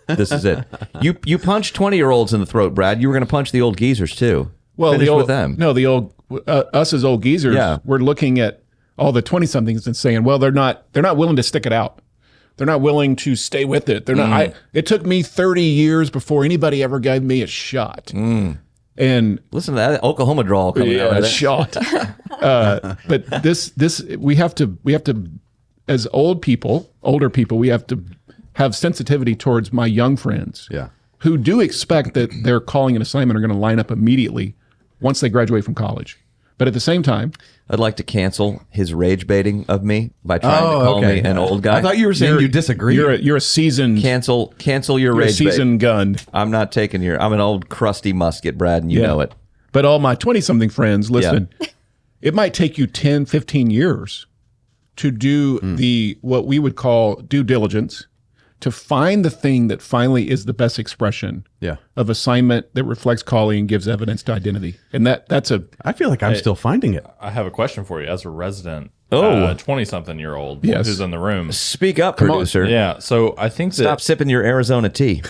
this is it. You punch 20-year-olds in the throat, Brad. You were going to punch the old geezers too. Well, Finish with them. No, the old us as old geezers. Yeah. We're looking at all the 20-somethings and saying, well, they're not willing to stick it out. They're not willing to stay with it. They're not. It took me 30 years before anybody ever gave me a shot. And listen to that Oklahoma drawl coming out of that. Shot. But this we have to as older people, we have to have sensitivity towards my young friends. Yeah. Who do expect that their calling and assignment are going to line up immediately once they graduate from college. But at the same time, I'd like to cancel his rage baiting of me by trying to call me an old guy. I thought you were saying you disagree. You're a seasoned cancel your rage seasoned gun. I'm not taking I'm an old crusty musket, Brad, and you know it. But all my 20-something friends, listen, it might take you 10, 15 years to do what we would call due diligence, to find the thing that finally is the best expression of assignment that reflects calling and gives evidence to identity. And that's I feel like I'm still finding it. I have a question for you as a resident, 20-something-year-old Yes. who's in the room. Speak up, producer. Yeah, so I think Stop sipping your Arizona tea.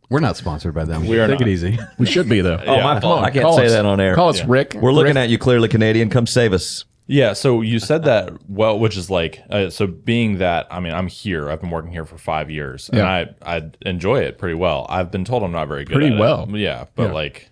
We're not sponsored by them. We are Take not. it easy. we should be though. Oh, my fault. I can't say that on air. Call us Rick. We're looking at you, clearly Canadian. Come save us. Yeah, so you said that, well, which is like, so being that, I mean, I'm here, I've been working here for 5 years, and I enjoy it pretty well. I've been told I'm not very good at it. Yeah, but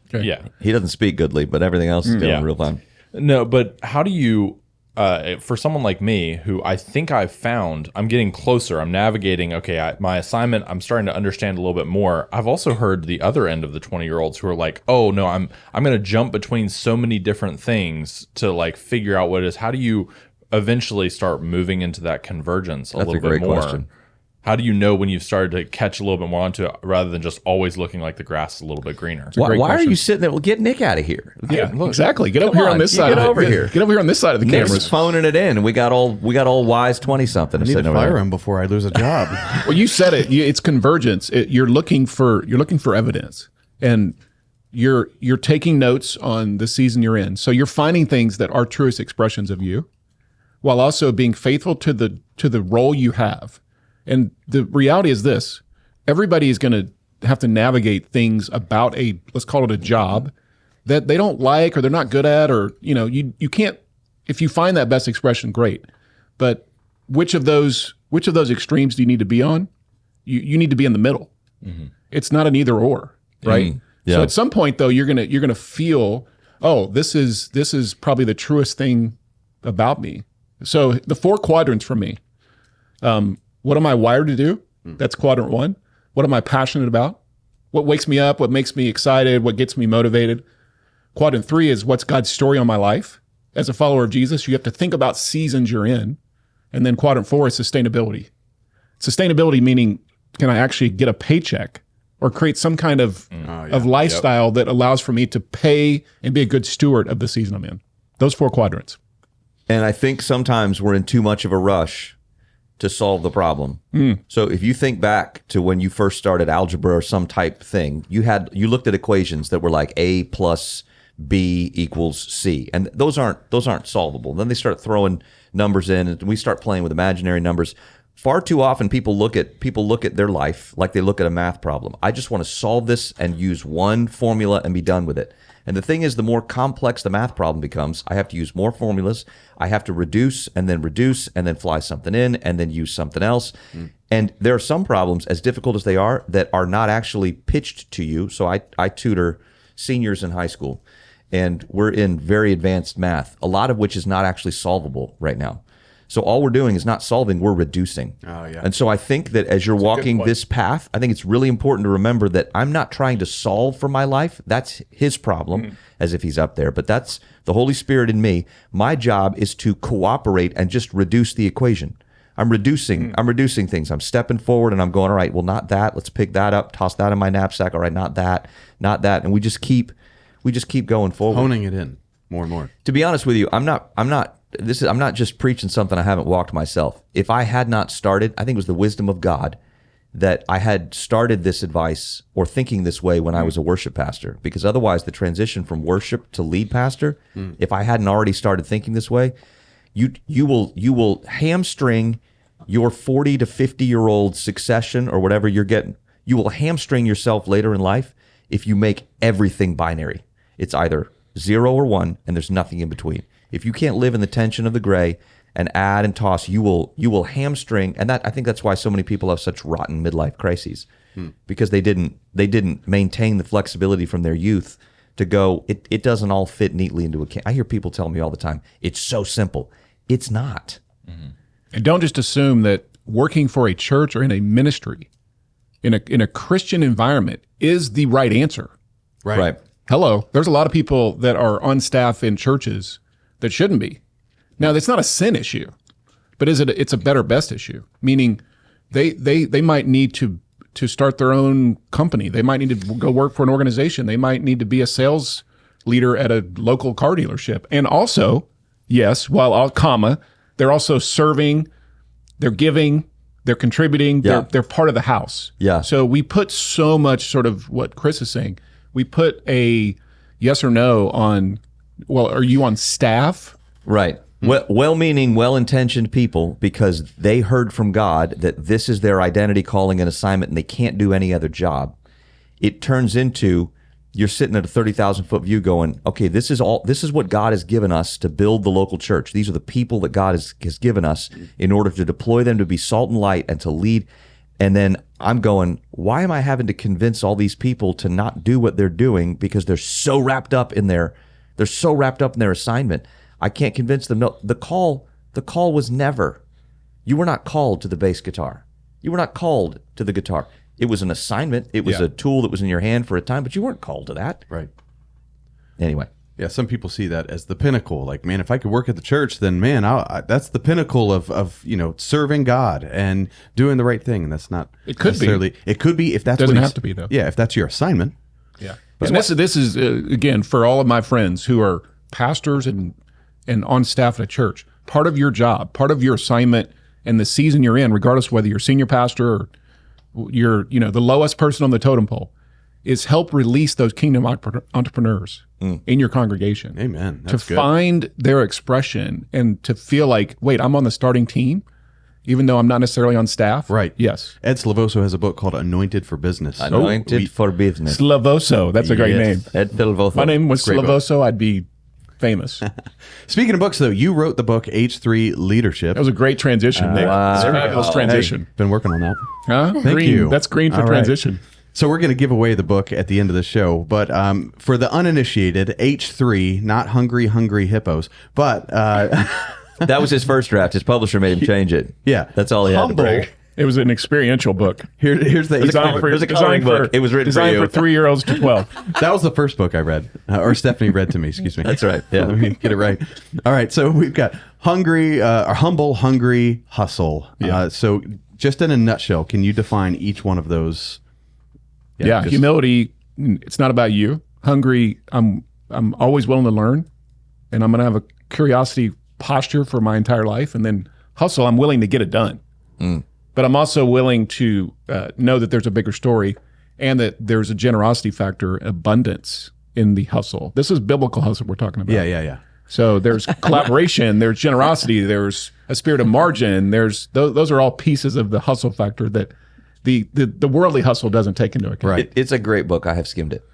He doesn't speak goodly, but everything else is doing real fine. No, but how do you, for someone like me, who I think I'm getting closer, I'm navigating, my assignment, I'm starting to understand a little bit more. I've also heard the other end of the 20-year-olds who are like, oh no, I'm going to jump between so many different things to like figure out what it is. How do you eventually start moving into that convergence a little bit more? Question. How do you know when you've started to catch a little bit more onto it rather than just always looking like the grass is a little bit greener? Why are you sitting there? Well, get Nick out of here. Yeah, exactly. Get over here on this side. Get over here. Get over here on this side of the Nick's cameras. phoning it in, and we got all wise 20-something. I need to fire him before I lose a job. Well, you said it. It's convergence. You're looking for evidence, and you're taking notes on the season you're in. So you're finding things that are truest expressions of you, while also being faithful to the role you have. And the reality is this: everybody is going to have to navigate things about let's call it a job that they don't like, or they're not good at, or you can't. If you find that best expression, great. But which of those extremes do you need to be on? You need to be in the middle. Mm-hmm. It's not an either or, right? Yeah. So at some point, though, you're gonna feel, oh, this is probably the truest thing about me. So the 4 quadrants for me. What am I wired to do? That's quadrant 1. What am I passionate about? What wakes me up? What makes me excited? What gets me motivated? Quadrant 3 is what's God's story on my life. As a follower of Jesus, you have to think about seasons you're in. And then quadrant 4 is sustainability. Sustainability meaning, can I actually get a paycheck or create some kind of lifestyle that allows for me to pay and be a good steward of the season I'm in? Those 4 quadrants. And I think sometimes we're in too much of a rush to solve the problem. So if you think back to when you first started algebra or some type thing, you looked at equations that were like A plus B equals C, and those aren't solvable. Then they start throwing numbers in, and we start playing with imaginary numbers. Far too often people look at their life like they look at a math problem. I just want to solve this and use one formula and be done with it. And the thing is, the more complex the math problem becomes, I have to use more formulas. I have to reduce and then fly something in and then use something else. And there are some problems, as difficult as they are, that are not actually pitched to you. So I tutor seniors in high school, and we're in very advanced math, a lot of which is not actually solvable right now. So all we're doing is not solving, we're reducing. Oh, yeah. And so I think that as you're walking this path, I think it's really important to remember that I'm not trying to solve for my life. That's his problem, as if he's up there. But that's the Holy Spirit in me. My job is to cooperate and just reduce the equation. I'm reducing things. I'm stepping forward and I'm going, all right, well, not that. Let's pick that up, toss that in my knapsack. All right, not that. And we just keep going forward. Honing it in more and more. To be honest with you, I'm not just preaching something I haven't walked myself. If I had not started, I think it was the wisdom of God that I had started this advice or thinking this way when I was a worship pastor, because otherwise the transition from worship to lead pastor, if I hadn't already started thinking this way, you will hamstring your 40 to 50-year-old succession or whatever you're getting. You will hamstring yourself later in life if you make everything binary. It's either 0 or 1 and there's nothing in between. If you can't live in the tension of the gray and add and toss, you will hamstring. And I think that's why so many people have such rotten midlife crises, because they didn't maintain the flexibility from their youth to go, it doesn't all fit neatly into a can. I hear people tell me all the time, it's so simple. It's not. And don't just assume that working for a church or in a ministry, in a Christian environment, is the right answer. Right. Hello, there's a lot of people that are on staff in churches that shouldn't be. Now, that's not a sin issue, but it's a better best issue, meaning they might need to start their own company. They might need to go work for an organization. They might need to be a sales leader at a local car dealership. And also, yes, they're also serving, they're giving, they're contributing, they're part of the house. Yeah. So we put so much sort of what Chris is saying. We put a yes or no on, well, are you on staff? Right. Well-meaning, well-intentioned people, because they heard from God that this is their identity, calling, and assignment, and they can't do any other job. It turns into you're sitting at a 30,000-foot view going, okay, this is what God has given us to build the local church. These are the people that God has given us in order to deploy them to be salt and light and to lead. And then I'm going, why am I having to convince all these people to not do what they're doing because they're so wrapped up in their assignment? I can't convince them. No, the call was never. You were not called to the bass guitar. You were not called to the guitar. It was an assignment. It was a tool that was in your hand for a time, but you weren't called to that. Right. Anyway. Yeah, some people see that as the pinnacle. Like, man, if I could work at the church, then man, that's the pinnacle of serving God and doing the right thing. And that's not It could necessarily. be. It could be if that's Doesn't what have to be though. Yeah, if that's your assignment. Yeah. And this is again for all of my friends who are pastors and on staff at a church. Part of your job, part of your assignment, and the season you're in, regardless of whether you're senior pastor or you're the lowest person on the totem pole, is help release those kingdom entrepreneurs in your congregation. Amen. That's to find their expression and to feel like, wait, I'm on the starting team, even though I'm not necessarily on staff. Right. Yes. Ed Slavoso has a book called Anointed for Business. Anointed for business. Slavoso. That's a great name. Ed Slavoso. My name was Great book. Slavoso. I'd be famous. Speaking of books, though, you wrote the book H3 Leadership. That was a great transition, Nick. Wow. It's a fabulous transition. Been working on that. Huh? Thank Green. you. That's green for All right. transition. So we're going to give away the book at the end of the show, but for the uninitiated, H3, not Hungry Hippos, but That was his first draft. His publisher made him change it. Yeah. That's all he had to Humble. bring. It was an experiential book. here's the Designed for, It was a coloring designed book. It was written for designed you. for 3-year-olds to 12. That was the first book I read, or Stephanie read to me. Excuse me. That's right. Yeah. Let me get it right. All right. So we've got humble, hungry, hustle. Yeah. So just in a nutshell, can you define each one of those? Yeah, just- humility. It's not about you. Hungry. I'm always willing to learn, and I'm going to have a curiosity posture for my entire life. And then hustle. I'm willing to get it done, but I'm also willing to know that there's a bigger story, and that there's a generosity factor, abundance in the hustle. This is biblical hustle we're talking about. Yeah. So there's collaboration, there's generosity, there's a spirit of margin. There's those are all pieces of the hustle factor that the worldly hustle doesn't take into account. Right. It's a great book. I have skimmed it.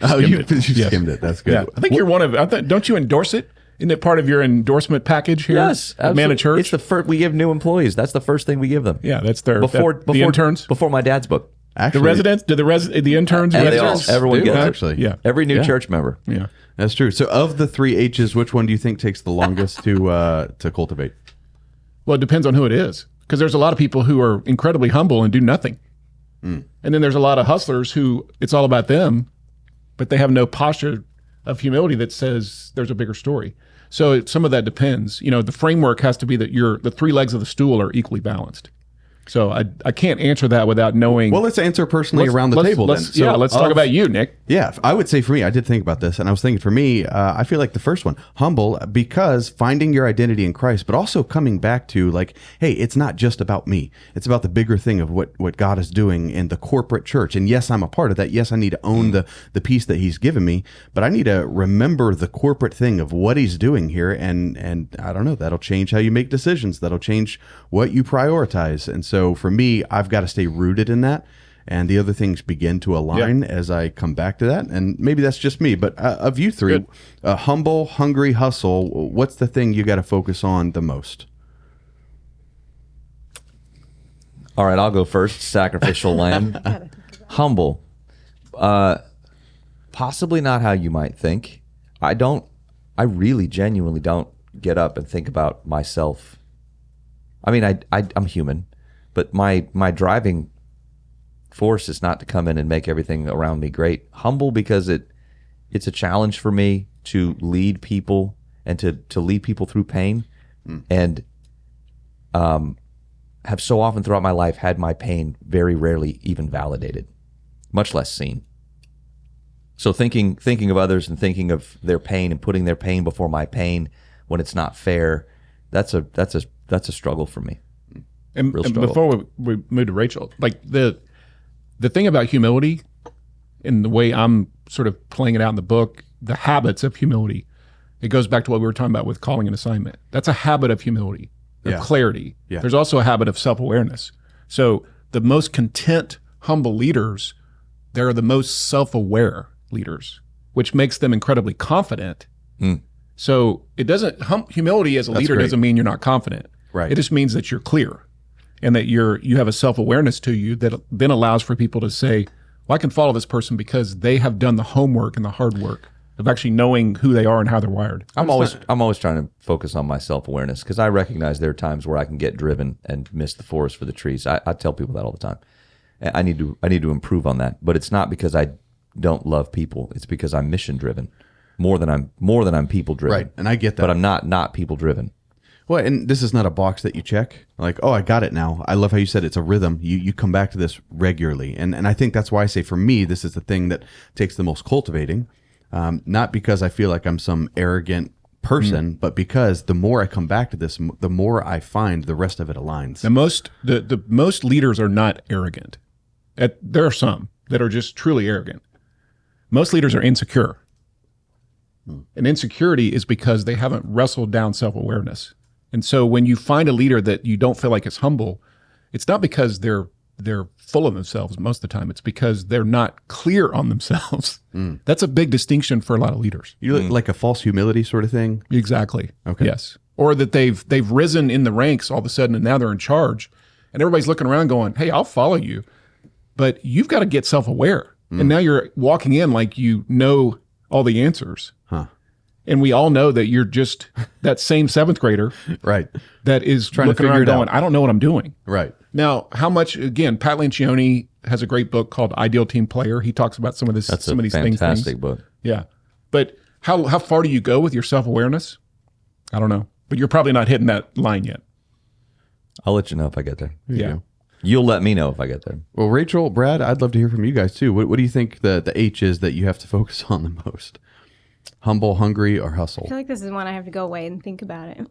You skimmed it. That's good. Yeah, I think you're one of. Don't you endorse it? Isn't it part of your endorsement package here? Yes, at Manna Church. It's the first we give new employees. That's the first thing we give them. Yeah, that's their Before the interns, before my dad's book. Actually, the residents, the interns, And they all, residents? everyone do, gets it. actually. Yeah. Every new church member. Yeah. That's true. So of the 3 H's, which one do you think takes the longest to cultivate? Well, it depends on who it is, because there's a lot of people who are incredibly humble and do nothing, and then there's a lot of hustlers who it's all about them, but they have no posture of humility that says there's a bigger story. So some of that depends. The framework has to be that the 3 legs of the stool are equally balanced. So I can't answer that without knowing. Well, let's answer personally around the let's- table then. let's- yeah, let's talk about you, Nick. Yeah, I would say for me, I did think about this, and I was thinking for me, I feel like the first one, humble, because finding your identity in Christ, but also coming back to like, hey, it's not just about me. It's about the bigger thing of what God is doing in the corporate church. And yes, I'm a part of that. Yes, I need to own the piece that he's given me, but I need to remember the corporate thing of what he's doing here. And I don't know, that'll change how you make decisions. That'll change what you prioritize. And so for me, I've got to stay rooted in that. And the other things begin to align as I come back to that. And maybe that's just me, but of you 3, humble, hungry, hustle, what's the thing you got to focus on the most? All right, I'll go first. Sacrificial lamb. Humble. Possibly not how you might think. I really genuinely don't get up and think about myself. I mean, I'm human, but my driving force is not to come in and make everything around me great. Humble because it's a challenge for me to lead people and to lead people through pain, and have so often throughout my life had my pain very rarely even validated, much less seen. So thinking of others and thinking of their pain and putting their pain before my pain when it's not fair, that's a struggle for me. And before we move to Rachel, like the thing about humility and the way I'm sort of playing it out in the book, the habits of humility, it goes back to what we were talking about with calling an assignment. That's a habit of humility, of clarity. Yeah. There's also a habit of self-awareness. So the most content, humble leaders, they're the most self-aware leaders, which makes them incredibly confident. So it doesn't, humility as a leader doesn't mean you're not confident. Right. It just means that you're clear and that you have a self-awareness to you that then allows for people to say, well, I can follow this person because they have done the homework and the hard work of actually knowing who they are and how they're wired. I'm always trying to focus on my self-awareness because I recognize there are times where I can get driven and miss the forest for the trees. I tell people that all the time. I need to improve on that, but it's not because I don't love people. It's because I'm mission driven more than I'm people driven. Right, and I get that. But I'm not people driven. Well, and this is not a box that you check. Like, oh, I got it now. I love how you said it's a rhythm. You come back to this regularly. And I think that's why I say for me, this is the thing that takes the most cultivating. Not because I feel like I'm some arrogant person, but because the more I come back to this, the more I find the rest of it aligns. The most leaders are not arrogant. There are some that are just truly arrogant. Most leaders are insecure. And insecurity is because they haven't wrestled down self-awareness. And so when you find a leader that you don't feel like is humble, it's not because they're full of themselves most of the time. It's because they're not clear on themselves. That's a big distinction for a lot of leaders. You look like a false humility sort of thing? Exactly. Okay. Yes. Or that they've risen in the ranks all of a sudden and now they're in charge. And everybody's looking around going, hey, I'll follow you. But you've got to get self-aware. And now you're walking in like you know all the answers. And we all know that you're just that same seventh grader, right? That is trying looking to figure around it going, out. I don't know what I'm doing. Right. Now, how much, again, Pat Lencioni has a great book called Ideal Team Player. He talks about some of these things. That's a fantastic book. Yeah. But how far do you go with your self-awareness? I don't know. But you're probably not hitting that line yet. I'll let you know if I get there. Yeah. You'll let me know if I get there. Well, Rachel, Brad, I'd love to hear from you guys too. What do you think the H is that you have to focus on the most? Humble, hungry, or hustle? I feel like this is one I have to go away and think about it.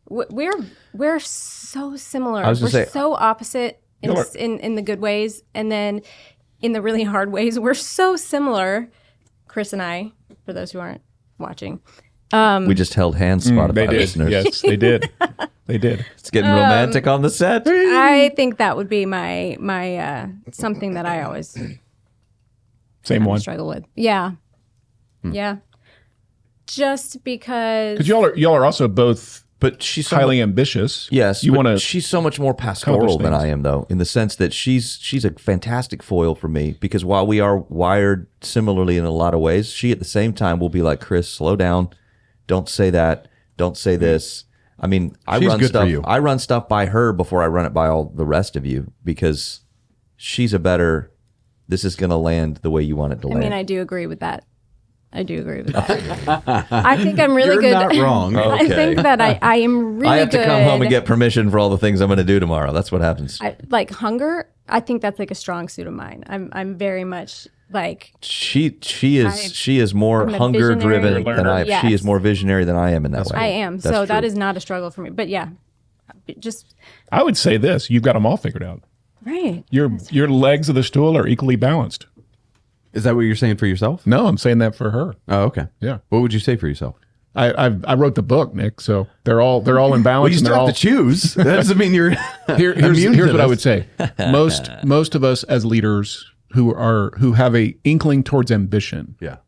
We're so similar. We're so opposite in the good ways, and then in the really hard ways, we're so similar. Chris and I, for those who aren't watching, we just held hands, Spotify listeners. Yes, they did. They did. It's getting romantic on the set. I think that would be my something that I always struggle with. Yeah, yeah. Just because y'all are also both. But she's highly ambitious. Yes, she's so much more pastoral than I am, though, in the sense that she's a fantastic foil for me. Because while we are wired similarly in a lot of ways, she at the same time will be like, Chris, slow down, don't say that, don't say this. I mean, I run stuff by her before I run it by all the rest of you because she's a better. This is going to land the way you want it to land. I mean, I do agree with that. I think I'm really good. You're not wrong. Okay. I think that I am really good. I have to come home and get permission for all the things I'm going to do tomorrow. That's what happens. Like hunger, I think that's like a strong suit of mine. I'm very much like she is more hunger driven than I am. Yes. She is more visionary than I am in that way. I am. So that is not a struggle for me. But yeah, I would say this: you've got them all figured out. Right. Your legs of the stool are equally balanced. Is that what you're saying for yourself? No, I'm saying that for her. Oh, okay. Yeah. What would you say for yourself? I wrote the book, Nick. So they're all in balance. Well, you still have to choose. That doesn't mean you're. Here's what I would say. Most of us as leaders who have a inkling towards ambition. Yeah.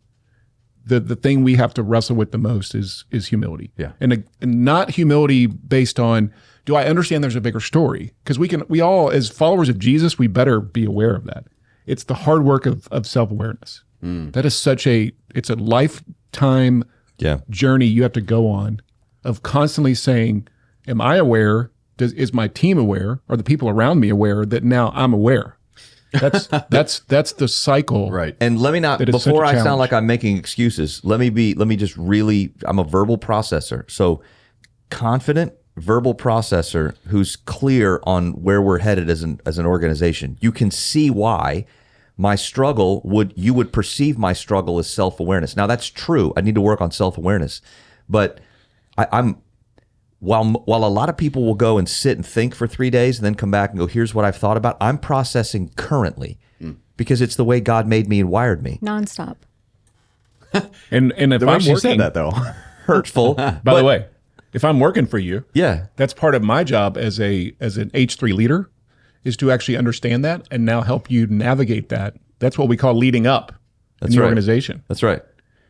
The thing we have to wrestle with the most is humility. Yeah. And not humility based on, do I understand there's a bigger story? Because we all, as followers of Jesus, we better be aware of that. It's the hard work of self-awareness. That is it's a lifetime journey you have to go on of constantly saying, am I aware? Is my team aware? Are the people around me aware that now I'm aware? That's the cycle. Right. And let me not, before I sound like I'm making excuses, let me just really, I'm a verbal processor. So confident verbal processor who's clear on where we're headed as an organization. You can see why my struggle you would perceive my struggle as self-awareness. Now that's true. I need to work on self-awareness, but while a lot of people will go and sit and think for 3 days and then come back and go, here's what I've thought about, I'm processing currently because it's the way God made me and wired me. Nonstop. And if The way I'm she working, said that, though. Hurtful. by the way, if I'm working for you, Yeah. that's part of my job as an H3 leader is to actually understand that and now help you navigate that. That's what we call leading up in the right. organization. That's right.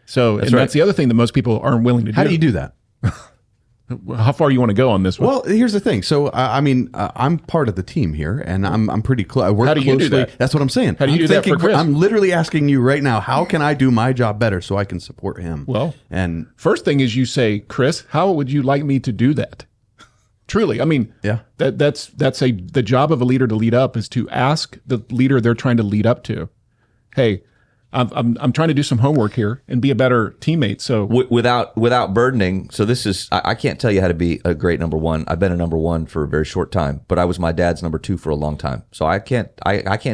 So, that's the other thing that most people aren't willing to do. How do you do that? How far you want to go on this one? Well, here's the thing. So, I'm part of the team here, and I'm pretty close. How do you do that? That's what I'm saying. How do you do that for Chris? I'm literally asking you right now, how can I do my job better so I can support him? Well, and first thing is you say, Chris, how would you like me to do that? Truly, I mean, yeah, that's the job of a leader to lead up is to ask the leader they're trying to lead up to, hey, I'm trying to do some homework here and be a better teammate. So without burdening. So this is, I can't tell you how to be a great number one. I've been a number one for a very short time, but I was my dad's number two for a long time. So I can't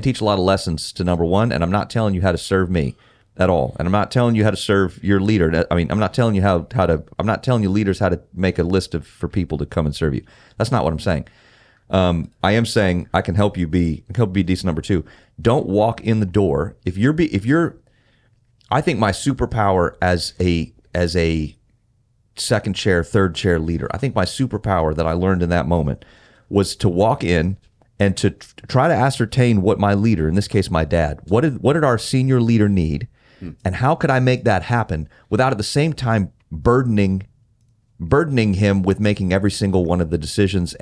teach a lot of lessons to number one, and I'm not telling you how to serve me at all. And I'm not telling you how to serve your leader. I mean, I'm not telling you I'm not telling you leaders how to make a list for people to come and serve you. That's not what I'm saying. I am saying I can help you be decent number two. Don't walk in the door. I think my superpower as a second chair, third chair leader, I think my superpower that I learned in that moment was to walk in and to try to ascertain what my leader, in this case my dad, what did our senior leader need, and how could I make that happen without at the same time burdening him with making every single one of the decisions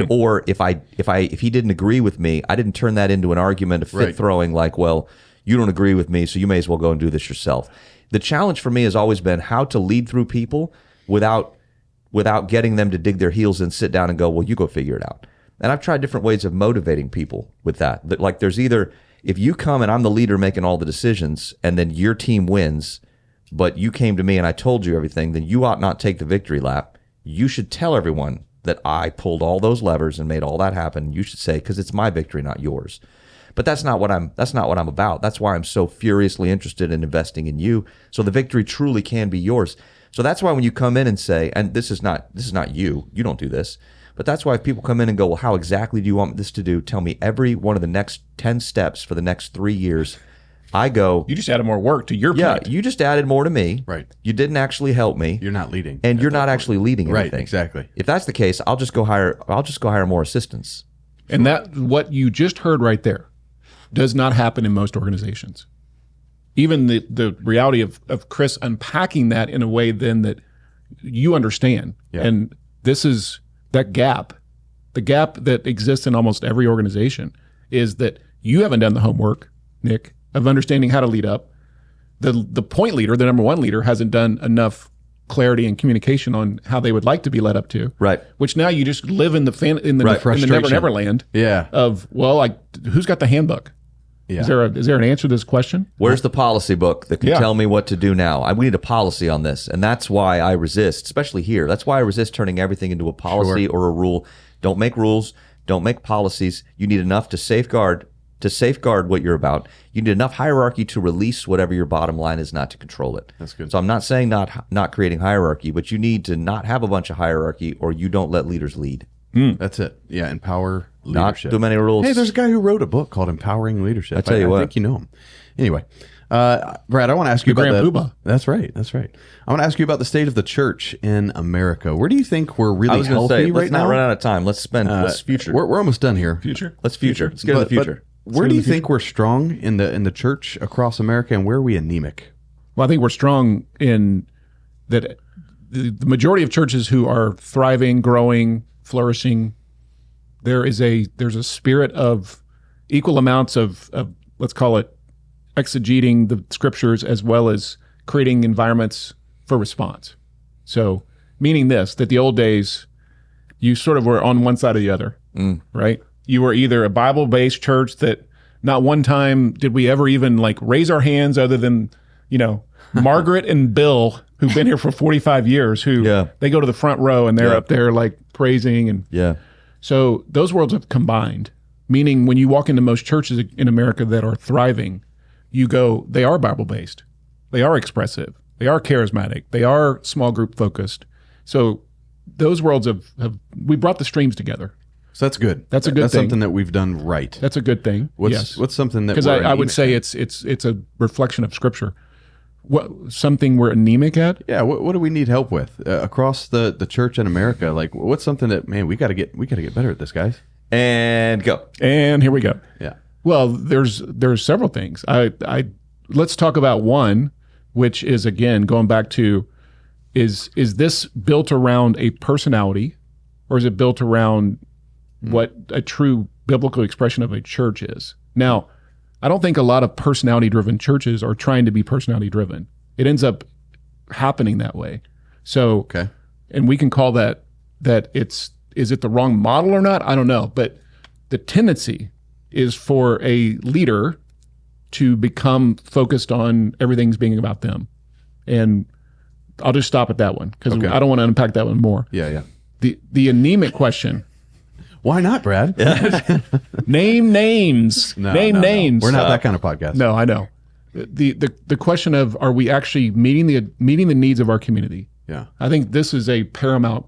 or if he didn't agree with me, I didn't turn that into an argument of fit throwing like, well, you don't agree with me, so you may as well go and do this yourself. The challenge for me has always been how to lead through people without getting them to dig their heels and sit down and go, well, you go figure it out. And I've tried different ways of motivating people with that. Like there's either, if you come and I'm the leader making all the decisions and then your team wins, but you came to me and I told you everything, then you ought not take the victory lap. You should tell everyone that I pulled all those levers and made all that happen. You should say, because it's my victory, not yours. But that's not what I'm about. That's why I'm so furiously interested in investing in you, so the victory truly can be yours. So that's why when you come in and say, and this is not you don't do this, but that's why if people come in and go, well, how exactly do you want this to do? Tell me every one of the next 10 steps for the next 3 years. I go, you just added more work to your point. Yeah, you just added more to me. Right. You didn't actually help me. You're not leading. And you're not actually leading anything. Right, exactly. If that's the case, I'll just go hire more assistants. And that what you just heard right there does not happen in most organizations. Even the reality of Chris unpacking that in a way then that you understand. Yeah. And this is that gap. The gap that exists in almost every organization is that you haven't done the homework, Nick, of understanding how to lead up. The point leader, the number one leader, hasn't done enough clarity and communication on how they would like to be led up to. Right. Which now you just live in the Frustration. never land. Yeah. Of, well, who's got the handbook? Yeah. Is there an answer to this question? Where's the policy book that can tell me what to do now? We need a policy on this. And that's why I resist, especially here. That's why I resist turning everything into a policy or a rule. Don't make rules. Don't make policies. You need enough to safeguard what you're about. You need enough hierarchy to release whatever your bottom line is, not to control it. That's good. So I'm not saying not creating hierarchy, but you need to not have a bunch of hierarchy or you don't let leaders lead. That's it. Yeah, empower Not leadership. too many rules. Hey, there's a guy who wrote a book called Empowering Leadership. I tell you what. I think you know him. Anyway, Brad, I want to ask you The about Grand Poobah. That's right. I want to ask you about the state of the church in America. Where do you think we're really I was going to healthy say, right let's now? not run out of time. Let's future. We're almost done here. Let's future. Let's get to the future. Where do you think we're strong in the church across America, and where are we anemic? Well, I think we're strong in that the majority of churches who are thriving, growing, flourishing, there's a spirit of equal amounts of let's call it exegeting the scriptures as well as creating environments for response. So Meaning that the old days, you sort of were on one side or the other, right? You were either a Bible-based church that not one time did we ever even like raise our hands other than, Margaret and Bill, who've been here for 45 years, they go to the front row and they're up there like praising. And so those worlds have combined, meaning when you walk into most churches in America that are thriving, you go, they are Bible-based. They are expressive. They are charismatic. They are small group focused. So those worlds we brought the streams together. So that's good. That's a good thing. That's something that we've done right. That's a good thing. What's something that because I would say it's a reflection of Scripture. Something we're anemic at? Yeah. What do we need help with across the church in America? Like, what's something that we got to get better at this, guys? And go. And here we go. Yeah. Well, there's several things. Let's talk about one, which is again going back to is this built around a personality, or is it built around what a true biblical expression of a church is? Now, I don't think a lot of personality-driven churches are trying to be personality-driven. It ends up happening that way. So, okay. And we can call that is it the wrong model or not? I don't know. But the tendency is for a leader to become focused on everything's being about them. And I'll just stop at that one because I don't want to unpack that one more. Yeah. The anemic question. Why not, Brad? Name names. Name names. We're not that kind of podcast. No, I know. The question of, are we actually meeting the needs of our community? Yeah. I think this is a paramount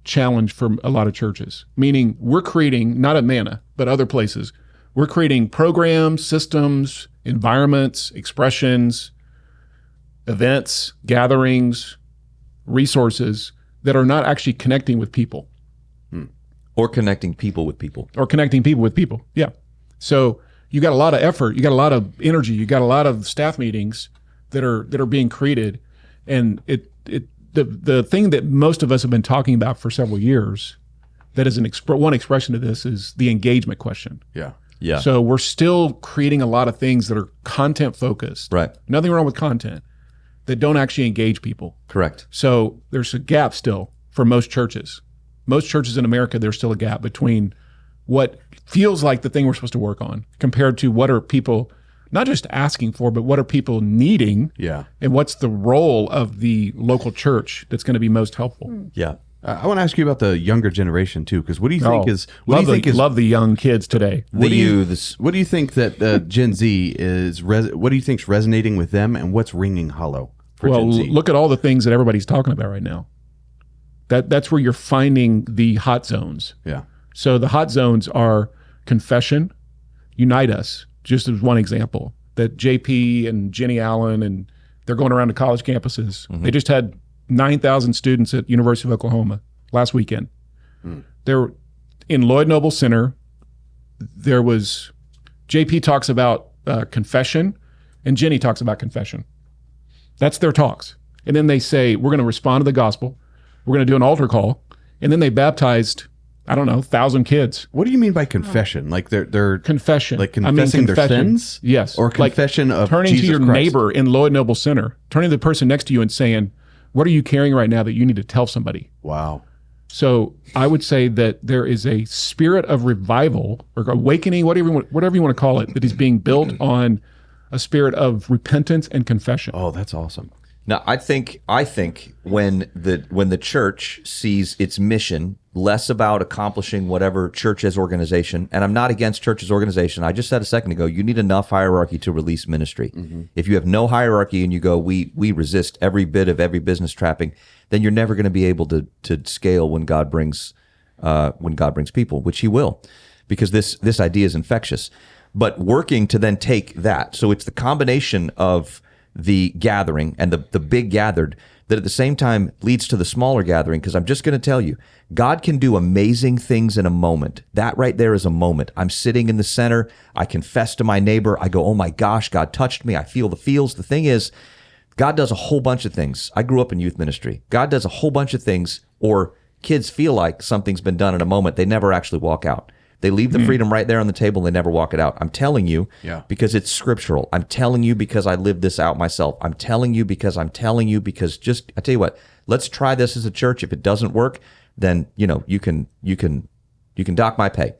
challenge for a lot of churches, meaning we're creating, not at Manna, but other places, we're creating programs, systems, environments, expressions, events, gatherings, resources that are not actually connecting with people. Or connecting people with people. Yeah. So you got a lot of effort, you got a lot of energy, you got a lot of staff meetings that are being created, and the thing that most of us have been talking about for several years, that is one expression of this, is the engagement question. Yeah. So we're still creating a lot of things that are content focused. Right. Nothing wrong with content, that don't actually engage people. Correct. So there's a gap still for most churches. Most churches in America, there's still a gap between what feels like the thing we're supposed to work on compared to what are people not just asking for, but what are people needing? Yeah. And what's the role of the local church that's going to be most helpful? Yeah. I want to ask you about the younger generation too, because what do you think is? Love the young kids today. What do you think that Gen Z is? What do you think's resonating with them, and what's ringing hollow for Gen Z? Look at all the things that everybody's talking about right now. That's where you're finding the hot zones. Yeah. So the hot zones are confession, unite us, just as one example. That JP and Jenny Allen, and they're going around to college campuses. Mm-hmm. They just had 9,000 students at University of Oklahoma last weekend. They're in Lloyd Noble Center. There was, JP talks about confession, and Jenny talks about confession. That's their talks. And then they say, we're going to respond to the gospel. We're going to do an altar call. And then they baptized, 1,000 kids. What do you mean by confession? Like they're confession, like confessing their sins? Yes. Or confession like of turning Jesus to your Christ. neighbor in Lloyd Noble Center, turning to the person next to you and saying, what are you carrying right now that you need to tell somebody? Wow. So I would say that there is a spirit of revival or awakening, whatever you want to call it, that is being built on a spirit of repentance and confession. Oh, that's awesome. Now, I think when the church sees its mission less about accomplishing whatever church as organization, and I'm not against church as organization. I just said a second ago, you need enough hierarchy to release ministry. Mm-hmm. If you have no hierarchy and you go, we resist every bit of every business trapping, then you're never going to be able to scale when God brings people, which He will, because this idea is infectious. But working to then take that, so it's the combination of the gathering and the big gathered that at the same time leads to the smaller gathering, because I'm just going to tell you, God can do amazing things in a moment. That right there is a moment. I'm sitting in the center. I confess to my neighbor. I go, oh my gosh, God touched me. I feel the feels. The thing is, God does a whole bunch of things. I grew up in youth ministry. God does a whole bunch of things, or kids feel like something's been done in a moment. They never actually walk out. They leave the freedom right there on the table. They never walk it out. I'm telling you, because it's scriptural. I'm telling you because I lived this out myself. I'm telling you because I tell you what, Let's try this as a church. If it doesn't work, then you can dock my pay.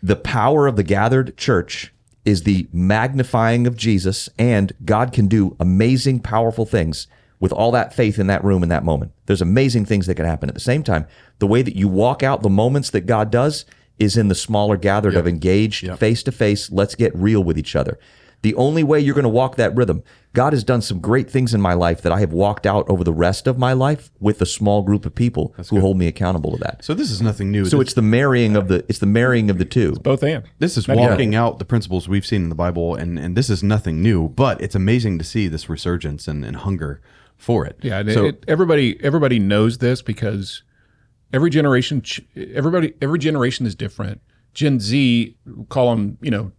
The power of the gathered church is the magnifying of Jesus, and God can do amazing, powerful things with all that faith in that room in that moment. There's amazing things that can happen. At the same time, the way that you walk out the moments that God does is in the smaller gathered of engaged, face-to-face, let's get real with each other. The only way you're going to walk that rhythm, God has done some great things in my life that I have walked out over the rest of my life with a small group of people who hold me accountable to that. So this is nothing new. So it's the marrying of the two. Both and. This is walking out the principles we've seen in the Bible, and this is nothing new, but it's amazing to see this resurgence and hunger for it. Yeah, So everybody knows this because every generation is different. Gen Z, call them,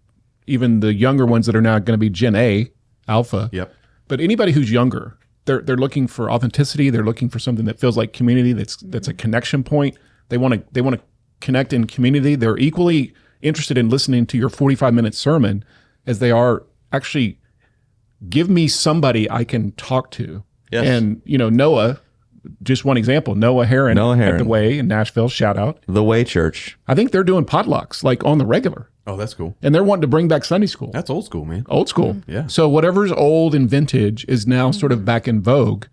even the younger ones that are now going to be Gen A, Alpha. Yep. But anybody who's younger, they're looking for authenticity. They're looking for something that feels like community. That's a connection point. They want to connect in community. They're equally interested in listening to your 45-minute sermon as they are actually give me somebody I can talk to. Yes. And Noah, just one example, Noah Heron at the Way in Nashville, shout out. The Way Church. I think they're doing potlucks like on the regular. Oh, that's cool. And they're wanting to bring back Sunday school. That's old school, man. Old school. Yeah. So whatever's old and vintage is now sort of back in vogue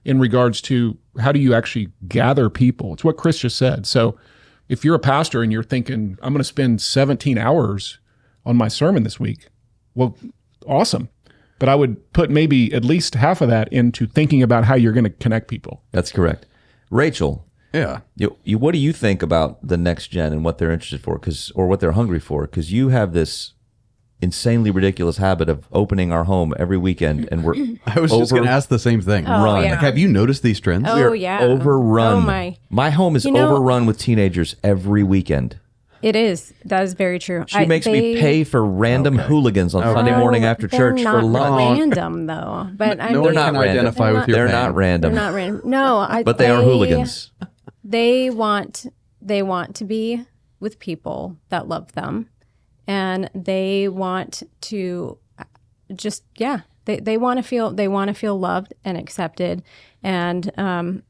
in regards to how do you actually gather people. It's what Chris just said. So if you're a pastor and you're thinking, I'm going to spend 17 hours on my sermon this week, well, awesome. But I would put maybe at least half of that into thinking about how you're going to connect people. That's correct. Rachel. Yeah. What do you think about the next gen and what they're interested for, or what they're hungry for? Because you have this insanely ridiculous habit of opening our home every weekend, and we're I was just going to ask the same thing. Oh, yeah. Like, have you noticed these trends? Oh, yeah. Overrun. Oh, my home is overrun with teenagers every weekend. It is. That is very true. She makes me pay for random hooligans on Sunday morning after church for lunch. They're not random, though. But No one can identify with your They're pain. not random. They're not random. No, But they are hooligans. They want to be with people that love them, and they want to just they want to feel loved and accepted, and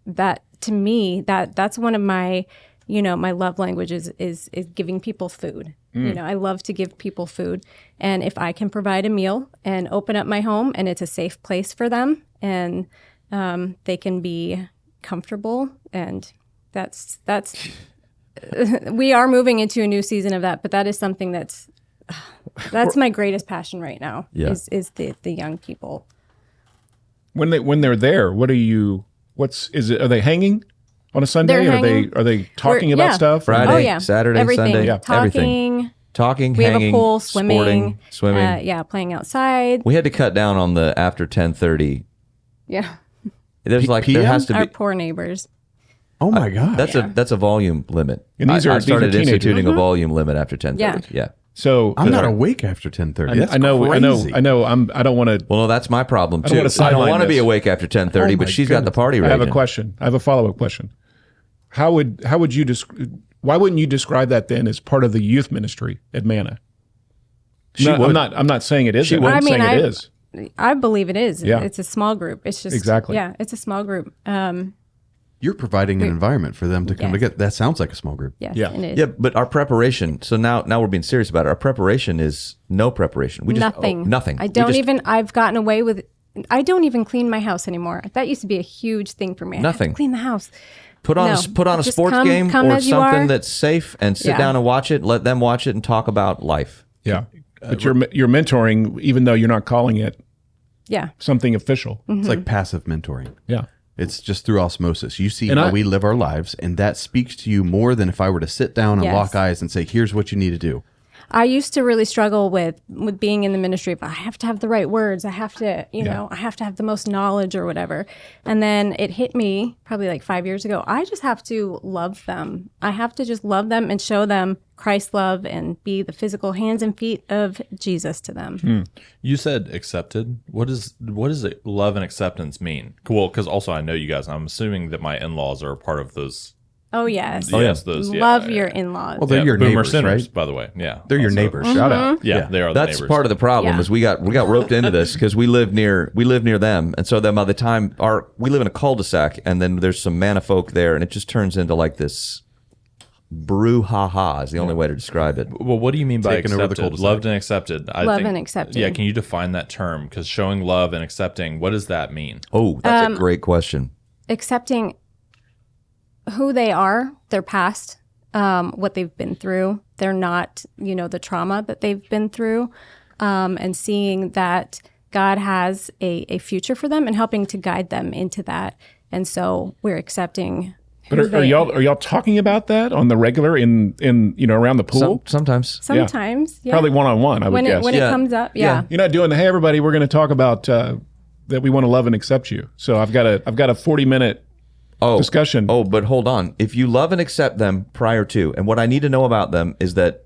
that to me that's one of my my love languages is giving people food. I love to give people food, and if I can provide a meal and open up my home and it's a safe place for them and they can be comfortable, and that's we are moving into a new season of that, but that is something that's my greatest passion right now. Yeah. is the young people. When they're there, are they hanging on a Sunday? They're hanging. Are they talking about stuff? Friday, Saturday, everything. Sunday, Talking. Talking, We hanging, have a pool, swimming. Swimming. Playing outside. We had to cut down on the after 10:30. Yeah. There's there PM? has to Our be. poor neighbors. Oh my God. That's a volume limit. And these I are started teenagers. instituting a volume limit after 10:30. Yeah. So I'm not awake after 10:30. That's I know. crazy. I don't want to. Well, no, that's my problem too. wanna I don't sideline want to be this. awake after 10:30, Oh, but my she's got the party I raging. have a question. I have a follow-up question. How would you why wouldn't you describe that then as part of the youth ministry at Manna? I'm not saying it isn't. I'm saying it is. I believe it is. Yeah. It's a small group. It's just Exactly. Yeah, it's a small group. You're providing an environment for them to come Yes. together. That sounds like a small group. Yes, Yeah. it is. Yeah, but our preparation. So now we're being serious about it. Our preparation is no preparation. We just Nothing. nothing. I don't even. I've gotten away with. I don't even clean my house anymore. That used to be a huge thing for me. I have to Nothing. clean the house. Put on No. a Just sports game come or as you something are. that's safe and sit Yeah. down and watch it. Let them watch it and talk about life. Yeah. But you're mentoring, even though you're not calling it Yeah. something official. It's like passive mentoring. Yeah. It's just through osmosis. You see And how I- we live our lives, and that speaks to you more than if I were to sit down and Yes. lock eyes and say, here's what you need to do. I used to really struggle with being in the ministry. But I have to have the right words. I have to, I have to have the most knowledge or whatever. And then it hit me probably like 5 years ago. I just have to love them. I have to just love them and show them Christ's love and be the physical hands and feet of Jesus to them. You said accepted. What does it, love and acceptance mean? Well, because also I know you guys. I'm assuming that my in-laws are a part of those Oh, yes. Oh, yes, those. Love your in-laws. Well, they're your Boomer neighbors, sinners, right? by the way. Yeah, They're your neighbors. Shout out. Yeah, they are. That's the neighbors. part of the problem. Yeah. Is we got roped into this because we live near them, and so then by the time we live in a cul-de-sac, and then there's some Manna folk there, and it just turns into like this brouhaha is the only way to describe it. Well, what do you mean by Taking over the accepted? cul-de-sac. Loved and accepted. Love and accepted. Yeah, can you define that term? Because showing love and accepting, what does that mean? Oh, that's a great question. Accepting who they are, their past, what they've been through. They're not, the trauma that they've been through, and seeing that God has a future for them and helping to guide them into that. And so we're accepting. But are y'all talking about that on the regular in around the pool? Sometimes. Sometimes, yeah. Probably one-on-one, I would guess. When it comes up, yeah. You're not doing the, hey, everybody, we're going to talk about that we want to love and accept you. So I've got a 40-minute discussion. Oh, but hold on. If you love and accept them prior to, and what I need to know about them is that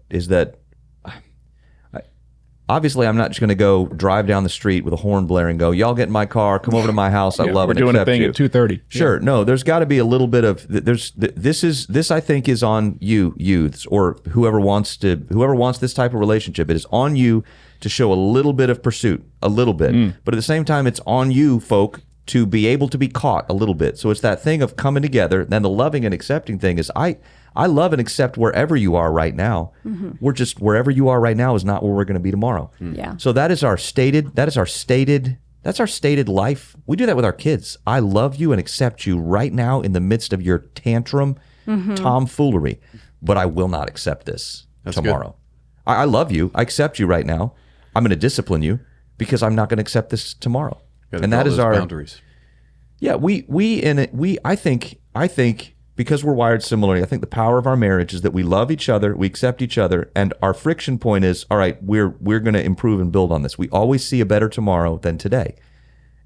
obviously I'm not just going to go drive down the street with a horn blaring and go, y'all get in my car, come over to my house, I love and accept you. We're doing a thing at 2:30. Sure. No, there's got to be a little bit of this I think is on you youths or whoever wants this type of relationship. It is on you to show a little bit of pursuit, a little bit. But at the same time it's on you folk to be able to be caught a little bit. So it's that thing of coming together. Then the loving and accepting thing is I love and accept wherever you are right now. We're just wherever you are right now is not where we're going to be tomorrow. Yeah. So that's our stated life. We do that with our kids. I love you and accept you right now in the midst of your tantrum, tomfoolery, but I will not accept this tomorrow. I love you. I accept you right now. I'm going to discipline you because I'm not going to accept this tomorrow. And that is our boundaries. Yeah, I think because we're wired similarly, I think the power of our marriage is that we love each other, we accept each other, and our friction point is, all right, we're going to improve and build on this. We always see a better tomorrow than today.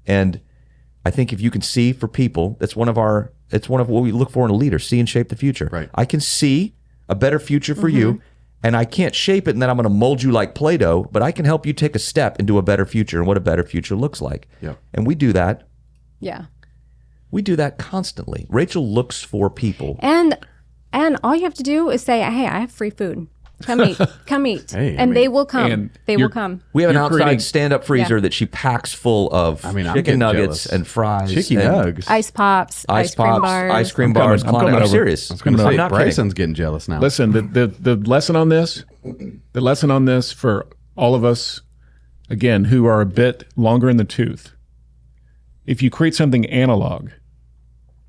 And I think if you can see for people, it's one of what we look for in a leader, see and shape the future. Right. I can see a better future for you, and I can't shape it and then I'm going to mold you like Play-Doh, but I can help you take a step into a better future and what a better future looks like. Yeah. And we do that. Yeah. We do that constantly. Rachel looks for people. And all you have to do is say, hey, I have free food. Come eat. Come eat. Hey, they will come. They will come. We have an You're outside creating- stand-up freezer that she packs full of I'm chicken getting nuggets jealous. and fries. Chicken and nugs. Ice pops, ice cream bars. ice cream I'm coming- bars. I'm coming I'm over. serious. I was going to I'm say, not Bryson's getting jealous now. Listen, the lesson on this for all of us, again, who are a bit longer in the tooth, if you create something analog,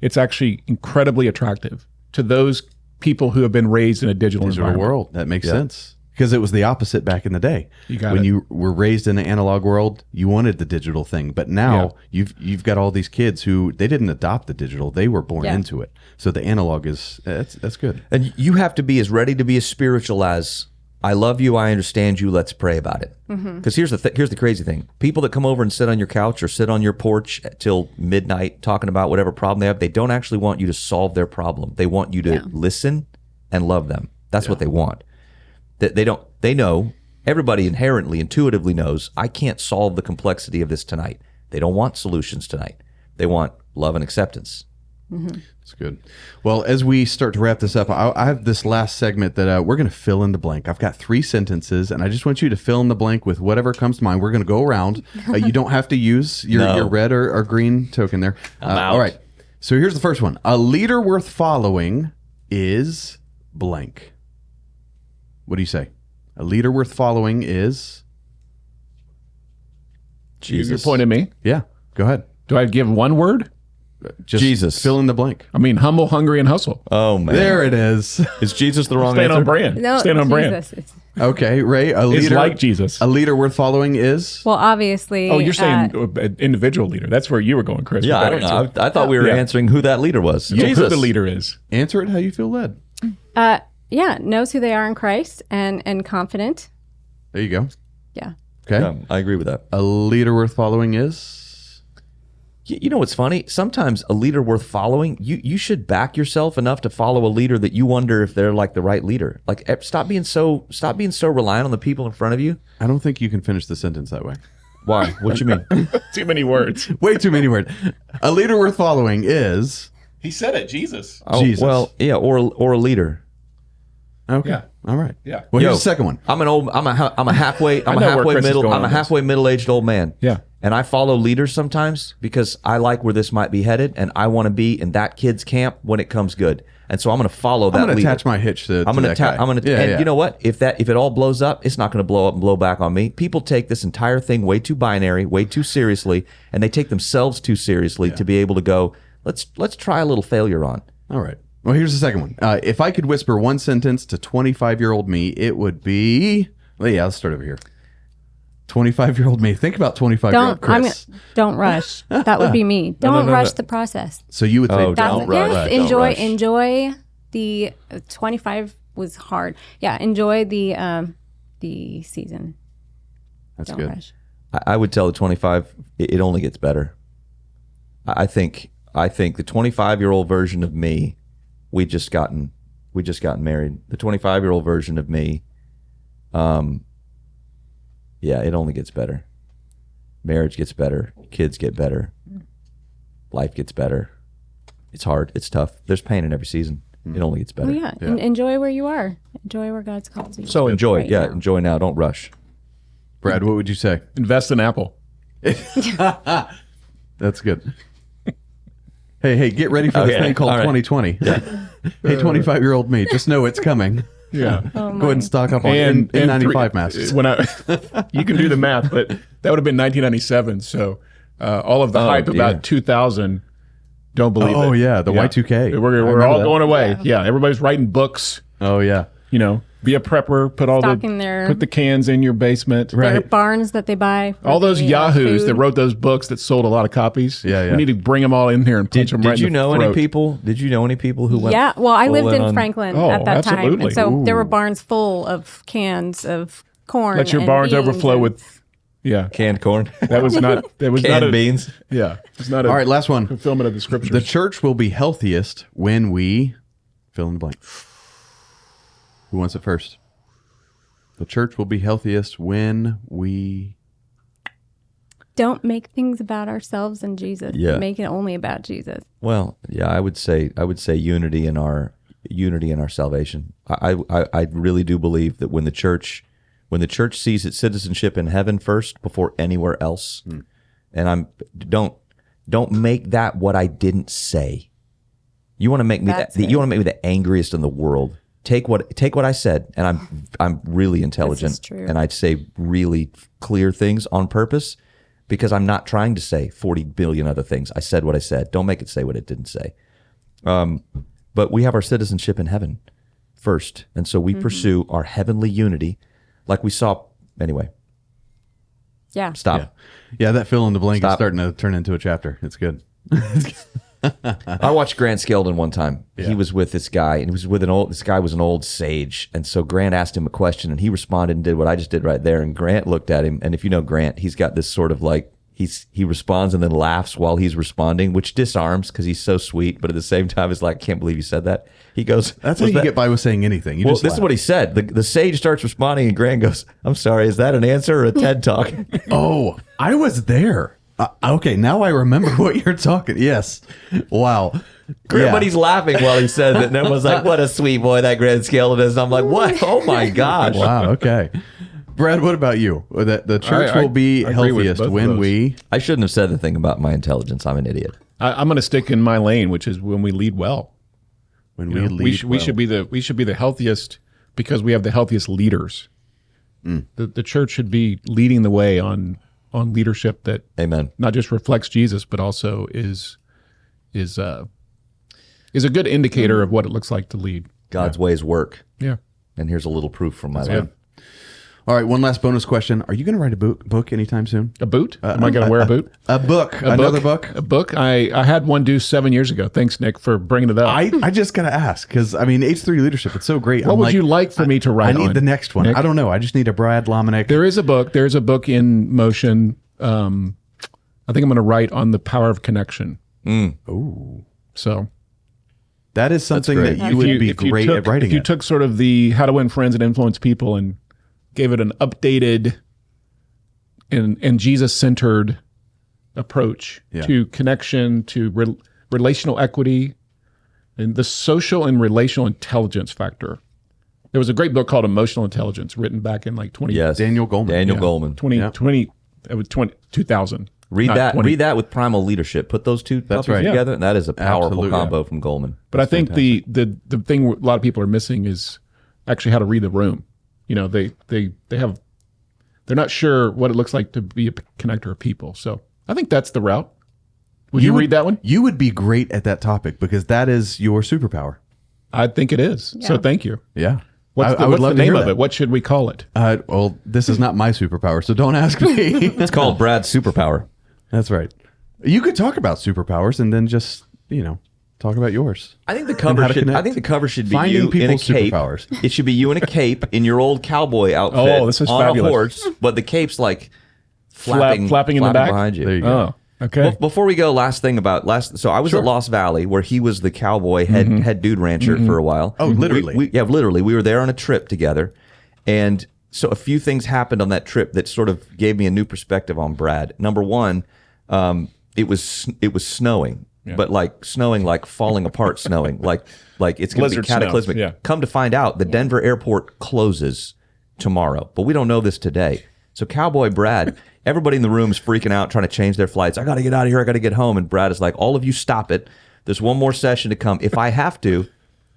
it's actually incredibly attractive to those people who have been raised in a digital environment. world. That makes sense. Because it was the opposite back in the day. You got when it. you were raised in an analog world, you wanted the digital thing. But now you've got all these kids who they didn't adopt the digital; they were born into it. So the analog is that's good. And you have to be as ready to be as spiritual as I love you, I understand you, let's pray about it. Because here's the crazy thing. People that come over and sit on your couch or sit on your porch till midnight talking about whatever problem they have, they don't actually want you to solve their problem. They want you to listen and love them. That's what they want. They know, everybody inherently, intuitively knows, I can't solve the complexity of this tonight. They don't want solutions tonight. They want love and acceptance. That's good. Well, as we start to wrap this up, I have this last segment that we're going to fill in the blank. I've got 3 sentences, and I just want you to fill in the blank with whatever comes to mind. We're going to go around. You don't have to use your red or green token there. All right. So here's the first one. A leader worth following is blank. What do you say? A leader worth following is... Jesus. You're pointing at me? Yeah, go ahead. Do I give one word? Just Jesus. fill in the blank. I mean, humble, hungry, and hustle. Oh, man. There it is. Is Jesus the wrong Stand answer? on brand. No, Stand on brand. Jesus. Okay, Ray. A It's leader like Jesus. A leader worth following is... Well, obviously. Oh, you're saying an individual leader. That's where you were going, Chris. Yeah, I don't know. I thought we were answering who that leader was. Who Jesus. the leader is. Answer it how you feel led. knows who they are in Christ and confident. There you go. Yeah. Okay. Yeah, I agree with that. A leader worth following is... You know what's funny? Sometimes a leader worth following, you should back yourself enough to follow a leader that you wonder if they're like the right leader. Like, stop being so reliant on the people in front of you. I don't think you can finish the sentence that way. Why? What you mean? Too many words. Way too many words. A leader worth following is... He said it, Jesus. Oh, Jesus. Well, yeah, or a leader. Okay. Yeah. All right. Yeah. Well, Yo, here's the second one. I'm a halfway middle-aged old man. Yeah. And I follow leaders sometimes because I like where this might be headed, and I want to be in that kid's camp when it comes good. And so I'm going to follow that. I'm going to leader. attach my hitch to I'm going that guy. to. You know what? If it all blows up, it's not going to blow up and blow back on me. People take this entire thing way too binary, way too seriously, and they take themselves too seriously to be able to go. Let's try a little failure on. All right. Well, here's the second one. If I could whisper one sentence to 25-year-old me, it would be. Well, yeah, let's start over here. 25-year-old me. Think about 25-year-old Chris. Don't rush. That would be me. Don't rush the process. So you would think, don't rush. Yes, Don't rush. enjoy the 25 was hard. Yeah, enjoy the season. that's Don't good. rush. I would tell the 25. It only gets better. I think the 25-year-old version of me. We just gotten married. The 25-year-old version of me. Yeah, it only gets better. Marriage gets better. Kids get better. Life gets better. It's hard. It's tough. There's pain in every season. It only gets better. Well, yeah. Enjoy where you are. Enjoy where God's called you. So enjoy. Right Yeah, now. enjoy now. Don't rush. Brad, what would you say? Invest in Apple. That's good. Hey, get ready for this Okay, thing called all right. 2020. Hey, 25-year-old me, just know it's coming. Yeah. Oh, Go ahead and stock up on N95 masks. When you can do the math, but that would have been 1997. So all of the hype dear. about 2000, don't believe it. Oh, yeah, the Y2K. We're remember all that. going away. Yeah, everybody's writing books. Oh, yeah. You know, be a prepper. Put Stocking the cans in your basement. Their barns that they buy. for All those the, yahoos food. that wrote those books that sold a lot of copies. Yeah. We need to bring them all in here and punch them right Did you in the know throat. any people? Did you know any people who went? Yeah, well, I full lived in on- Franklin Oh, at that time, absolutely. and so there were barns full of cans of corn. Let your and barns beans overflow and- with, Canned corn, that was not canned a, beans. Yeah, it's not a All right, last one. fulfillment of the scriptures. The church will be healthiest when we fill in the blank. Who wants it first? The church will be healthiest when we. Don't make things about ourselves and Jesus. Yeah. Make it only about Jesus. Well, yeah, I would say unity in our salvation. I really do believe that when the church sees its citizenship in heaven first before anywhere else, and don't make that what I didn't say. You want to make me you want to make me the angriest in the world. Take what I said, and I'm really intelligent, This is true. and I'd say really clear things on purpose because I'm not trying to say 40 billion other things. I said what I said. Don't make it say what it didn't say. But we have our citizenship in heaven first, and so we pursue our heavenly unity, like we saw. Anyway, Yeah. stop. Yeah, that fill in the blank is Stop. starting to turn into a chapter. It's good. I watched Grant Skeldon one time. He was with this guy, and he was with this guy was an old sage. And so Grant asked him a question, and he responded and did what I just did right there. And Grant looked at him, and if you know Grant, he's got this sort of like, he responds and then laughs while he's responding, which disarms because he's so sweet. But at the same time, it's like, I can't believe you said that. He goes, That's how you get by with saying anything. You well, just this is laugh. what he said. The sage starts responding, and Grant goes, I'm sorry, is that an answer or a TED Talk? Oh, I was there. Okay, now I remember what you're talking. Yes. Wow. Yeah. But he's laughing while he says it, and everyone's like, what a sweet boy that Grant Skeldon is. And I'm like, what? Oh, my gosh. Wow. Okay. Brad, what about you? The church I will be agree with healthiest both of when those. we. I shouldn't have said the thing about my intelligence. I'm an idiot. I'm going to stick in my lane, which is when we lead well. When You we know, lead. we should be the healthiest because we have the healthiest leaders. The church should be leading the way on leadership that Amen. not just reflects Jesus, but also is a good indicator of what it looks like to lead. God's ways work. Yeah. And here's a little proof from my life. Good. All right. One last bonus question. Are you going to write a book anytime soon? A boot? Am I going to wear a boot? A book. Another book? A book. I had one due 7 years ago. Thanks, Nick, for bringing it up. I just got to ask because, I mean, H3 Leadership, it's so great. What would you like for me to write I need on, the next one. Nick? I don't know. I just need a Brad Lomenick. There is a book. There's a book in motion. I think I'm going to write on the power of connection. Ooh. So That is something that you would be great at writing If you it. took sort of the how to win friends and influence people and gave it an updated and Jesus-centered approach Yeah. to connection, to relational equity, and the social and relational intelligence factor. There was a great book called Emotional Intelligence written back in like 20. Yes. Daniel Goleman. 2000. Read not that. 20. Read that with Primal Leadership. Put those two puppies right. together, and that is a powerful Absolutely. combo from Goleman. But I think the thing a lot of people are missing is actually how to read the room. They're not sure what it looks like to be a connector of people. So I think that's the route. Would you read that one? You would be great at that topic because that is your superpower. I think it is. Yeah. So thank you. Yeah. What's I would love the to name hear of that. it? What should we call it? Well, this is not my superpower, so don't ask me. It's called Brad's Superpower. That's right. You could talk about superpowers and then just, talk about yours. I think the And cover how to should. connect. I think the cover should be Finding you in a people's cape. superpowers. It should be you in a cape in your old cowboy outfit. Oh, this is on fabulous. a horse, but the cape's like flapping in the back? behind you. There you go. Oh, okay. Before we go, last thing about So I was at Lost Valley where he was the cowboy head dude rancher for a while. Oh, literally? Literally. We were there on a trip together, and so a few things happened on that trip that sort of gave me a new perspective on Brad. Number one, it was snowing, but like snowing, like falling apart, snowing, like it's going to be Blizzard snow, cataclysmic. yeah. Come to find out, the Denver airport closes tomorrow, but we don't know this today. So Cowboy Brad, everybody in the room is freaking out, trying to change their flights. I got to get out of here. I got to get home. And Brad is like, all of you stop it. There's one more session to come. If I have to,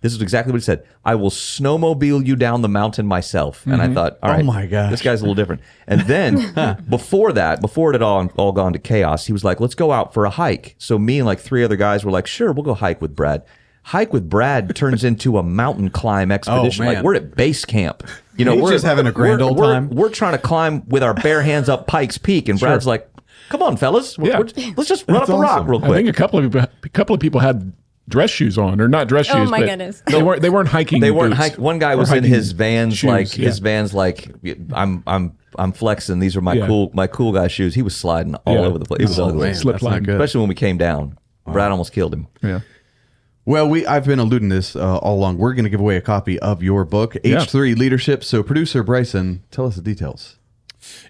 this is exactly what he said. I will snowmobile you down the mountain myself. And I thought, all right, my gosh. this guy's a little different. And then before it had all gone to chaos, he was like, let's go out for a hike. So me and like 3 other guys were like, sure, we'll go hike with Brad. Hike with Brad turns into a mountain climb expedition. man. Like we're at base camp. He's just having a grand old time. We're trying to climb with our bare hands up Pikes Peak, and Brad's like, "Come on, fellas, let's just run up a rock real I quick." think a couple of people had dress shoes on, or not dress shoes. Oh, my but goodness. They weren't hiking. They weren't boots. hiking. One guy Or was in hiking his Vans, shoes, I'm flexing. These are my cool guy shoes. He was sliding all over the place. It was ugly, man, slip that's not sliding. good. especially when we came down. Brad almost killed him. Yeah. Well, I've been alluding to this all along. We're going to give away a copy of your book, H3 Leadership. So, producer Bryson, tell us the details.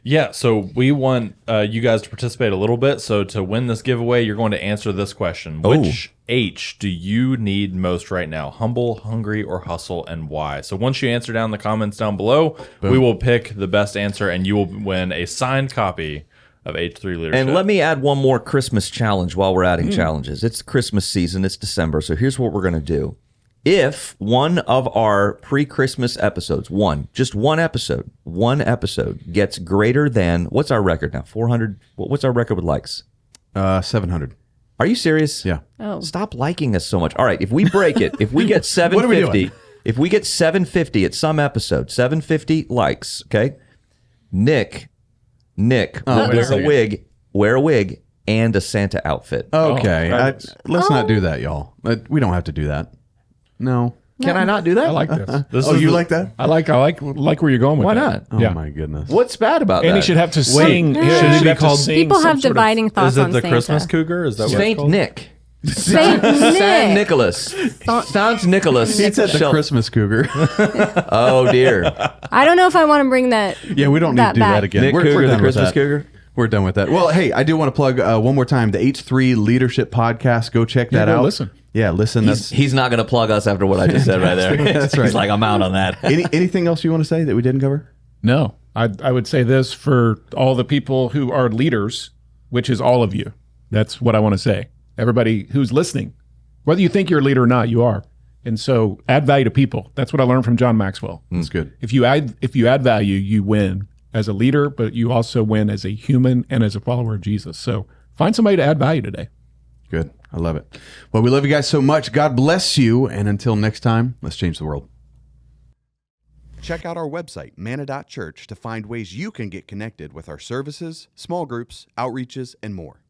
Yeah, so we want you guys to participate a little bit. So to win this giveaway, you're going to answer this question. Which H do you need most right now? Humble, hungry, or hustle, and why? So once you answer down in the comments down below, we will pick the best answer, and you will win a signed copy of H3 Leadership. And let me add one more Christmas challenge while we're adding challenges. It's Christmas season. It's December. So here's what we're going to do. If one of our pre-Christmas episodes, just one episode gets greater than, what's our record now? 400? What's our record with likes? 700. Are you serious? Yeah. Oh. Stop liking us so much. All right, if we break it, if we get 750, if we get 750 at some episode, 750 likes, okay? Nick will wear a wig and a Santa outfit. Okay. right. Let's not do that, y'all. We don't have to do that. No. Can I not do that? I like this. You like that? I like where you're going with Why that. not? Oh, my goodness. What's bad about And that? he should have to sing. should it be called- People have dividing thoughts Is it on the Santa. Christmas cougar? Is that what it's Saint called? Nick. Saint Saint Nick. Nicholas. Saint Nicholas. He said the shall- Christmas cougar. Oh, dear. I don't know if I want to bring that. Yeah, we don't need to do back. that again. Nick We're Cougar, the done with Christmas that. cougar? We're done with that. Well, hey, I do want to plug one more time the H3 Leadership Podcast. Go check that go out. listen. Yeah, listen. He's not going to plug us after what I just said right there. That's right. He's like, I'm out on that. Anything else you want to say that we didn't cover? No, I would say this for all the people who are leaders, which is all of you. That's what I want to say. Everybody who's listening, whether you think you're a leader or not, you are. And so add value to people. That's what I learned from John Maxwell. That's good. If you add value, you win as a leader, but you also win as a human and as a follower of Jesus. So find somebody to add value today. Good. I love it. Well, we love you guys so much. God bless you. And until next time, let's change the world. Check out our website, manna.church, to find ways you can get connected with our services, small groups, outreaches, and more.